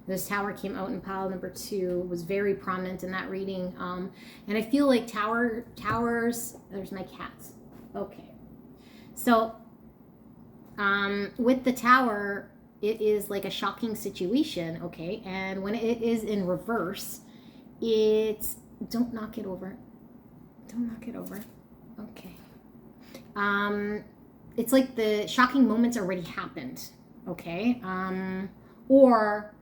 This Tower came out in pile number 2, was very prominent in that reading. And I feel like towers, there's my cats. Okay. So with the Tower, it is like a shocking situation, okay? And when it is in reverse, it's, don't knock it over. Don't knock it over. Okay. It's like the shocking moments already happened, okay? Or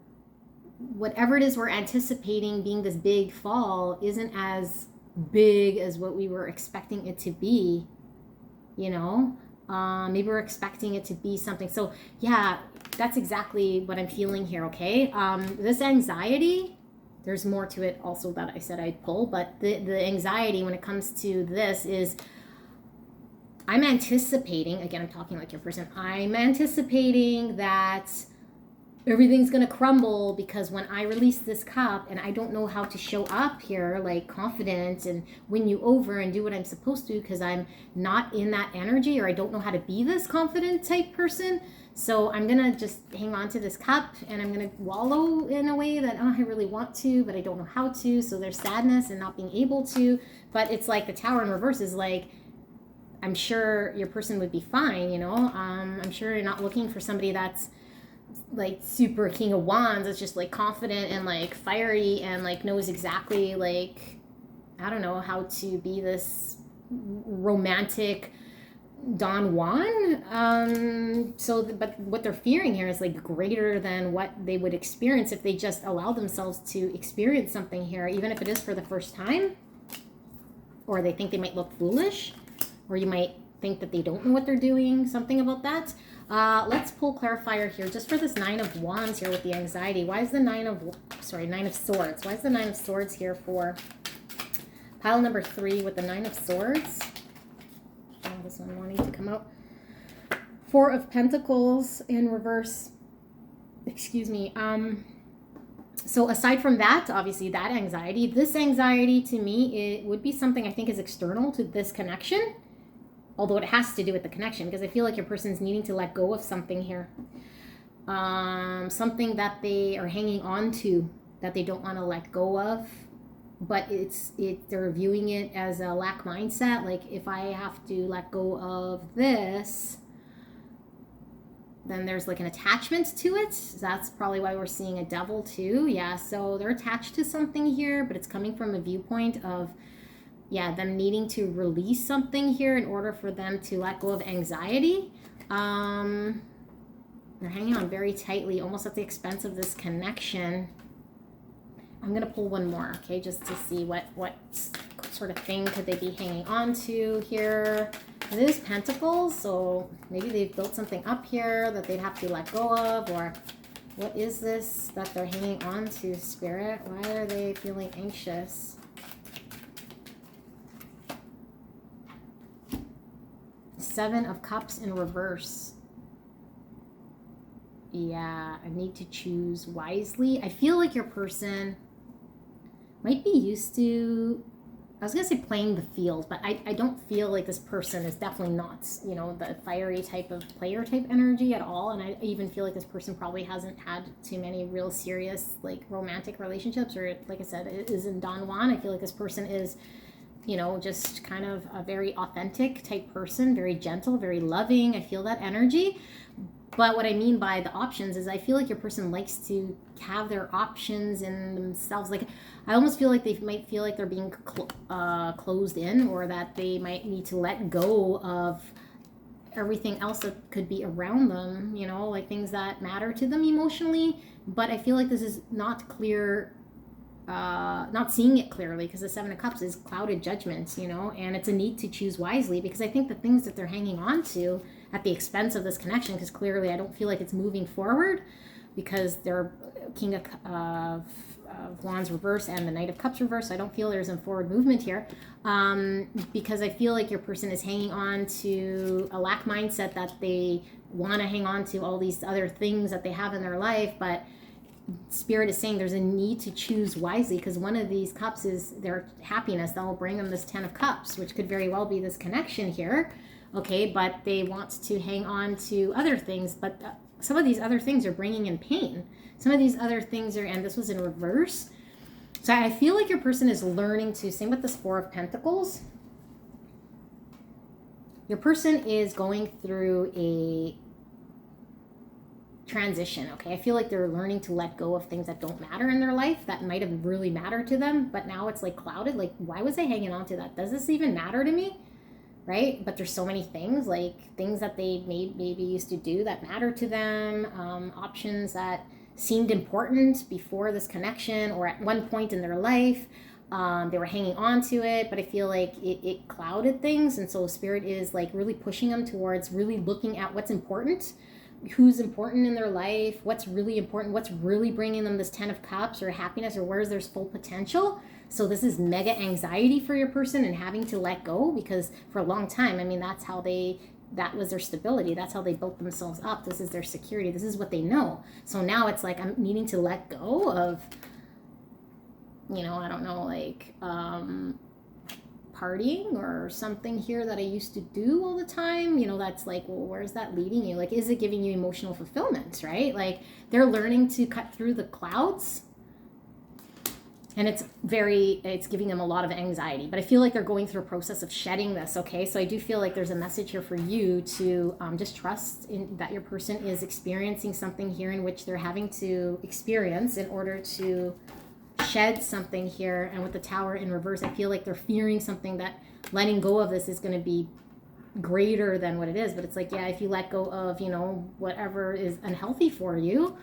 whatever it is we're anticipating being this big fall isn't as big as what we were expecting it to be, you know? Maybe we're expecting it to be something. So yeah, that's exactly what I'm feeling here, okay? This anxiety, there's more to it also that I said I'd pull, but the anxiety when it comes to this is, I'm anticipating, again, I'm talking like your person, I'm anticipating that everything's going to crumble, because when I release this cup and I don't know how to show up here, like confident and win you over and do what I'm supposed to, because I'm not in that energy, or I don't know how to be this confident type person. So I'm going to just hang on to this cup, and I'm going to wallow in a way that, oh, I really want to, but I don't know how to. So there's sadness and not being able to. But it's like the Tower in reverse is like, I'm sure your person would be fine, you know. I'm sure you're not looking for somebody that's like super King of Wands. It's just like confident and like fiery and like knows exactly, like, I don't know, how to be this romantic Don Juan. But what they're fearing here is like greater than what they would experience if they just allow themselves to experience something here, even if it is for the first time, or they think they might look foolish, or you might think that they don't know what they're doing, something about that. Let's pull clarifier here just for this 9 of Wands here with the anxiety. Why is the 9 of Swords? Why is the 9 of Swords here for pile number 3 with the 9 of Swords? Oh, this one wanting to come out. 4 of Pentacles in reverse. Excuse me. So aside from that, obviously that anxiety, this anxiety to me, it would be something I think is external to this connection. Although it has to do with the connection, because I feel like your person's needing to let go of something here. something that they are hanging on to that they don't want to let go of, but they're viewing it as a lack mindset. Like, if I have to let go of this, then there's like an attachment to it. That's probably why we're seeing a devil too. Yeah, so they're attached to something here, but it's coming from a viewpoint of, yeah, them needing to release something here in order for them to let go of anxiety. They're hanging on very tightly, almost at the expense of this connection. I'm going to pull one more, okay, just to see what sort of thing could they be hanging on to here. It is Pentacles, so maybe they've built something up here that they'd have to let go of, or what is this that they're hanging on to, Spirit? Why are they feeling anxious? Seven of Cups in reverse. Yeah, I need to choose wisely. I feel like your person might be used to, I was going to say playing the field, but I don't feel like this person is definitely not, you know, the fiery type of player type energy at all. And I even feel like this person probably hasn't had too many real serious, like, romantic relationships, or, like I said, it is in Don Juan. I feel like this person is, you know, just kind of a very authentic type person, very gentle, very loving. I feel that energy. But what I mean by the options is I feel like your person likes to have their options in themselves. Like, I almost feel like they might feel like they're being closed in, or that they might need to let go of everything else that could be around them, you know, like things that matter to them emotionally. But I feel like this is not clear, not seeing it clearly, because the Seven of Cups is clouded judgments, you know, and it's a need to choose wisely, because I think the things that they're hanging on to at the expense of this connection, because clearly I don't feel like it's moving forward, because they're King of Wands reverse and the Knight of Cups reverse. So I don't feel there's a forward movement here, because I feel like your person is hanging on to a lack mindset, that they want to hang on to all these other things that they have in their life, but Spirit is saying there's a need to choose wisely, because one of these cups is their happiness. That will bring them this 10 of Cups, which could very well be this connection here. Okay, but they want to hang on to other things, but some of these other things are bringing in pain. Some of these other things are, and this was in reverse. So I feel like your person is learning to, same with this Four of Pentacles. Your person is going through a transition, okay? I feel like they're learning to let go of things that don't matter in their life, that might have really mattered to them, but now it's like clouded. Like, why was I hanging on to that? Does this even matter to me? Right? But there's so many things, like things that they maybe used to do that matter to them, options that seemed important before this connection, or at one point in their life. They were hanging on to it, but I feel like it clouded things. And so Spirit is like really pushing them towards really looking at what's important, who's important in their life, what's really important, what's really bringing them this 10 of Cups or happiness, or where's there's full potential. So this is mega anxiety for your person, and having to let go, because for a long time, I mean, that was their stability. That's how they built themselves up. This is their security. This is what they know. So now it's like, I'm needing to let go of, you know, I don't know, like partying or something here that I used to do all the time. You know, that's like, well, where's that leading you? Like, is it giving you emotional fulfillment, right? Like, they're learning to cut through the clouds. And it's giving them a lot of anxiety. But I feel like they're going through a process of shedding this, okay? So I do feel like there's a message here for you to just trust in that your person is experiencing something here in which they're having to experience in order to shed something here. And with the Tower in reverse, I feel like they're fearing something, that letting go of this is going to be greater than what it is. But it's like, yeah, if you let go of, you know, whatever is unhealthy for you,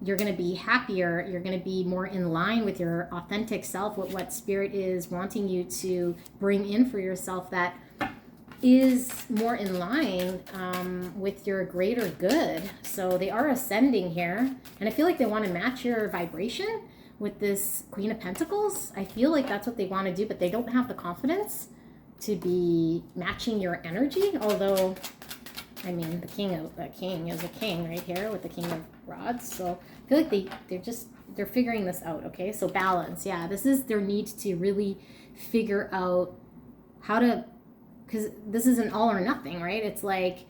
you're going to be happier. You're going to be more in line with your authentic self, with what Spirit is wanting you to bring in for yourself, that is more in line with your greater good. So they are ascending here. And I feel like they want to match your vibration with this Queen of Pentacles. I feel like that's what they want to do, but they don't have the confidence to be matching your energy. Although, I mean, the king is a king right here with the King of Rods. So I feel like they're figuring this out, okay? So balance, yeah. This is their need to really figure out how to, because this is an all or nothing, right? It's like,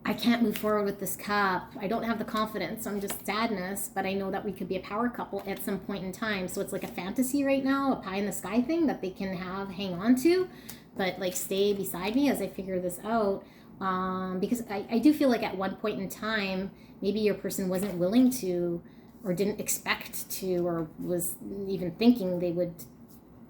I can't move forward with this cup. I don't have the confidence. I'm just sadness, but I know that we could be a power couple at some point in time. So it's like a fantasy right now, a pie in the sky thing that they can hang on to, but like stay beside me as I figure this out. Because I do feel like at one point in time, maybe your person wasn't willing to, or didn't expect to, or was even thinking they would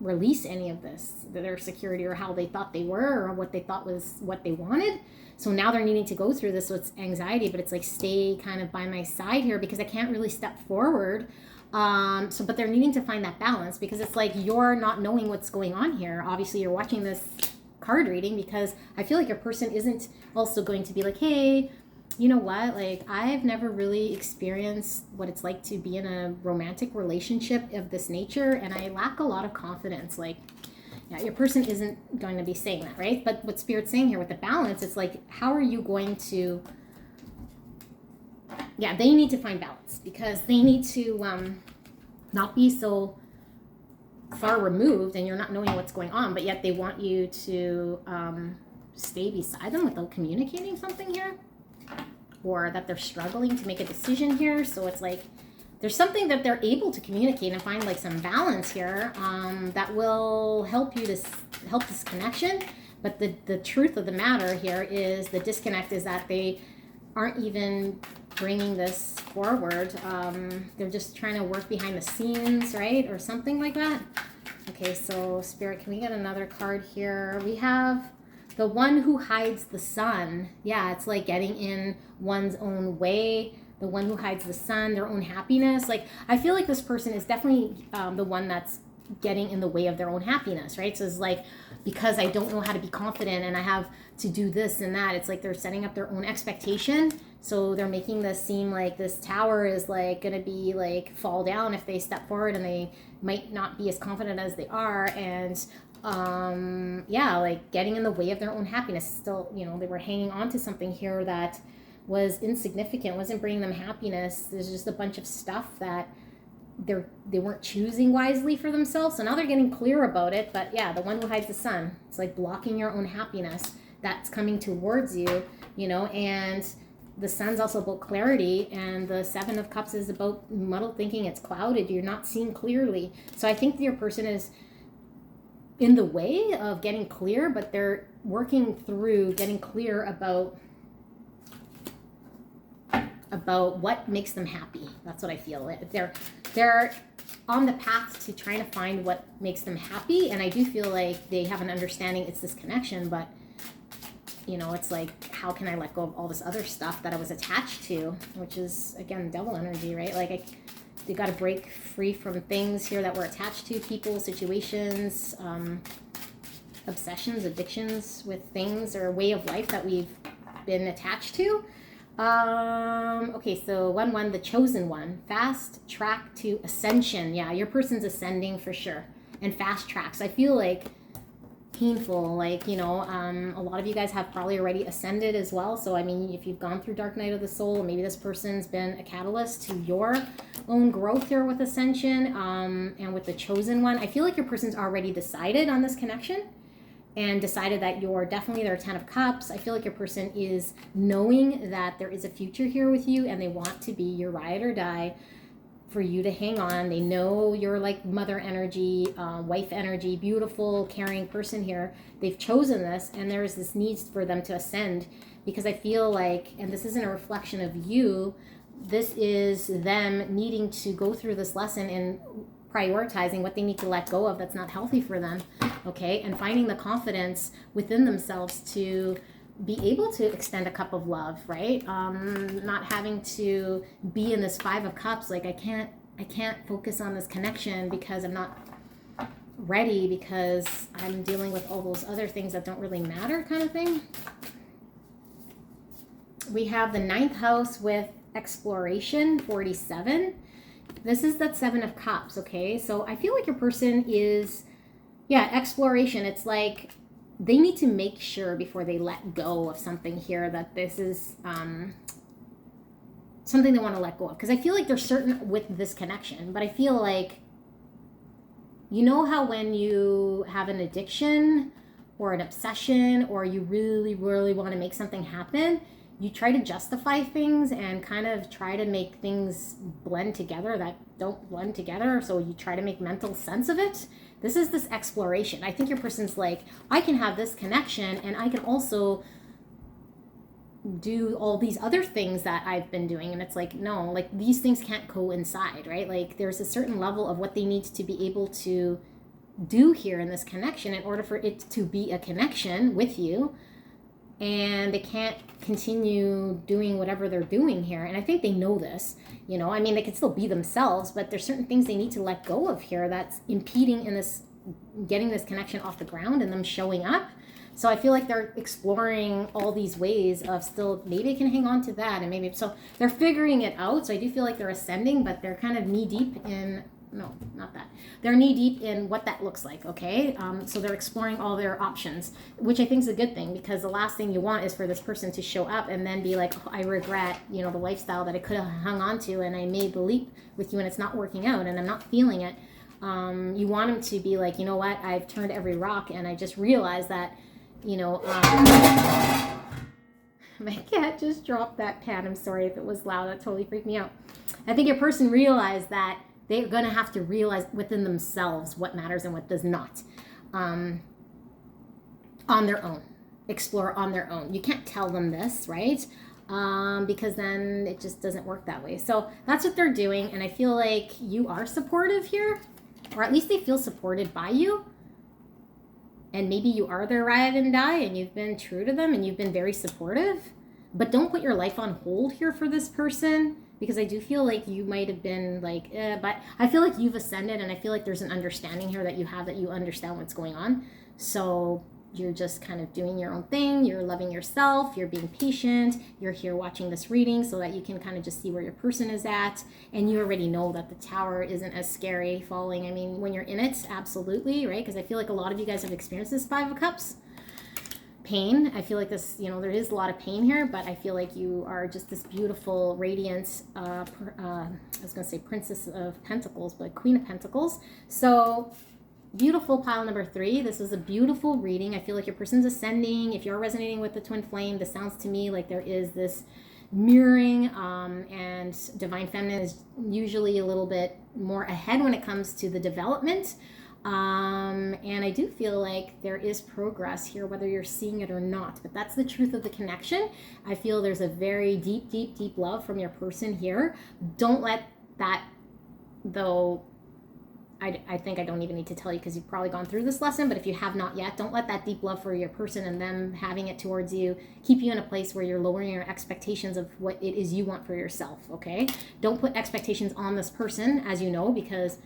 release any of this, their security, or how they thought they were, or what they thought was what they wanted. So now they're needing to go through this, so it's anxiety, but it's like, stay kind of by my side here because I can't really step forward. But they're needing to find that balance, because it's like you're not knowing what's going on here. Obviously, you're watching this card reading because I feel like your person isn't also going to be like, hey, you know what? Like, I've never really experienced what it's like to be in a romantic relationship of this nature, and I lack a lot of confidence. Like, yeah, your person isn't going to be saying that, right? But what Spirit's saying here with the balance, it's like, how are you going to, yeah, they need to find balance, because they need to not be so far removed and you're not knowing what's going on, but yet they want you to stay beside them without communicating something here, or that they're struggling to make a decision here. So it's like there's something that they're able to communicate and find like some balance here that will help you to help this connection. But the truth of the matter here is the disconnect is that they aren't even bringing this forward. They're just trying to work behind the scenes, right? Or something like that. Okay, so Spirit, can we get another card here? We have the one who hides the sun. Yeah, it's like getting in one's own way. The one who hides the sun, their own happiness. Like, I feel like this person is definitely the one that's getting in the way of their own happiness, right? So it's like, because I don't know how to be confident and I have to do this and that, it's like they're setting up their own expectation. So they're making this seem like this tower is like going to be like fall down if they step forward, and they might not be as confident as they are. And yeah, like getting in the way of their own happiness. Still, you know, they were hanging on to something here that was insignificant, wasn't bringing them happiness. There's just a bunch of stuff that they weren't choosing wisely for themselves. So now they're getting clear about it. But yeah, the one who hides the sun, it's like blocking your own happiness that's coming towards you, you know. And the sun's also about clarity, and the Seven of Cups is about muddled thinking. It's clouded, you're not seeing clearly. So I think your person is in the way of getting clear, but they're working through getting clear about what makes them happy. That's what I feel. They're on the path to trying to find what makes them happy, and I do feel like they have an understanding it's this connection, but you know, it's like, how can I let go of all this other stuff that I was attached to, which is again devil energy, right? Like they got to break free from things here that we're attached to, people, situations, obsessions, addictions with things, or a way of life that we've been attached to. Okay, so 1-1, the chosen one, fast track to ascension. Yeah, your person's ascending for sure, and fast tracks. I feel like painful, like, you know, a lot of you guys have probably already ascended as well. So I mean, if you've gone through dark night of the soul, maybe this person's been a catalyst to your own growth here with ascension. And with the chosen one, I feel like your person's already decided on this connection and decided that you're definitely their 10 of Cups. I feel like your person is knowing that there is a future here with you, and they want to be your ride or die for you to hang on. They know you're like mother energy, wife energy, beautiful, caring person here. They've chosen this, and there's this need for them to ascend, because I feel like, and this isn't a reflection of you, this is them needing to go through this lesson and prioritizing what they need to let go of that's not healthy for them, okay? And finding the confidence within themselves to be able to extend a cup of love, right? Not having to be in this 5 of Cups, like I can't focus on this connection because I'm not ready, because I'm dealing with all those other things that don't really matter, kind of thing. We have the 9th house with exploration, 47. This is that 7 of Cups, okay? So I feel like your person is, yeah, exploration. It's like they need to make sure before they let go of something here that this is something they want to let go of. Because I feel like they're certain with this connection, but I feel like, you know how when you have an addiction or an obsession, or you really, really want to make something happen, you try to justify things and kind of try to make things blend together that don't blend together. So you try to make mental sense of it. This is this exploration. I think your person's like, I can have this connection and I can also do all these other things that I've been doing. And it's like, no, like these things can't coincide, right? Like there's a certain level of what they need to be able to do here in this connection in order for it to be a connection with you. And they can't continue doing whatever they're doing here. And I think they know this, you know, I mean, they can still be themselves, but there's certain things they need to let go of here that's impeding in this, getting this connection off the ground and them showing up. So I feel like they're exploring all these ways of still, maybe I can hang on to that. And maybe, so they're figuring it out. So I do feel like they're ascending, but they're kind of knee deep in, no, not that. They're knee deep in what that looks like, okay? So they're exploring all their options, which I think is a good thing, because the last thing you want is for this person to show up and then be like, oh, I regret, you know, the lifestyle that I could have hung on to and I made the leap with you and it's not working out and I'm not feeling it. You want them to be like, you know what, I've turned every rock and I just realized that, you know, my cat just dropped that pan. I'm sorry if it was loud. That totally freaked me out. I think your person realized that they're going to have to realize within themselves what matters and what does not, on their own, explore on their own. You can't tell them this, right? Because then it just doesn't work that way. So that's what they're doing. And I feel like you are supportive here, or at least they feel supported by you. And maybe you are their ride and die and you've been true to them and you've been very supportive. But don't put your life on hold here for this person, because I do feel like you might have been like, but I feel like you've ascended and I feel like there's an understanding here that you have, that you understand what's going on. So you're just kind of doing your own thing. You're loving yourself. You're being patient. You're here watching this reading so that you can kind of just see where your person is at. And you already know that the tower isn't as scary falling. I mean, when you're in it, absolutely, right? Because I feel like a lot of you guys have experienced this Five of Cups. Pain. I feel like this, you know, there is a lot of pain here, but I feel like you are just this beautiful, radiant, I was going to say Princess of Pentacles, but Queen of Pentacles. So beautiful pile number 3. This is a beautiful reading. I feel like your person's ascending. If you're resonating with the twin flame, this sounds to me like there is this mirroring, and divine feminine is usually a little bit more ahead when it comes to the development. And I do feel like there is progress here, whether you're seeing it or not, but that's the truth of the connection. I feel there's a very deep, deep, deep love from your person here. Don't let that, though, I think I don't even need to tell you because you've probably gone through this lesson, but if you have not yet, don't let that deep love for your person and them having it towards you keep you in a place where you're lowering your expectations of what it is you want for yourself, okay? Don't put expectations on this person, as you know, because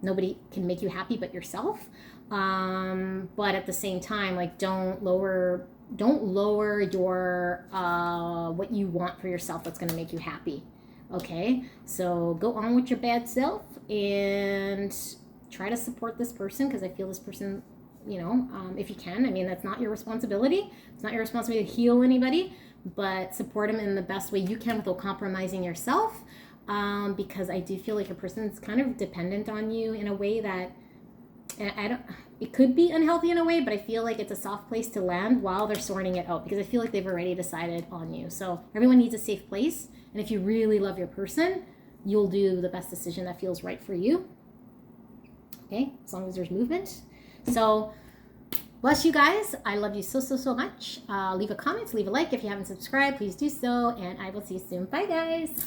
nobody can make you happy but yourself. But at the same time, like, don't lower your what you want for yourself that's going to make you happy. Okay, so go on with your bad self and try to support this person, because I feel this person, you know, if you can, I mean, that's not your responsibility. It's not your responsibility to heal anybody, but support them in the best way you can without compromising yourself. Because I do feel like a person's kind of dependent on you in a way that, it could be unhealthy in a way, but I feel like it's a soft place to land while they're sorting it out, because I feel like they've already decided on you. So everyone needs a safe place. And if you really love your person, you'll do the best decision that feels right for you. Okay, as long as there's movement. So bless you guys. I love you so, so, so much. Leave a comment, leave a like. If you haven't subscribed, please do so. And I will see you soon. Bye, guys.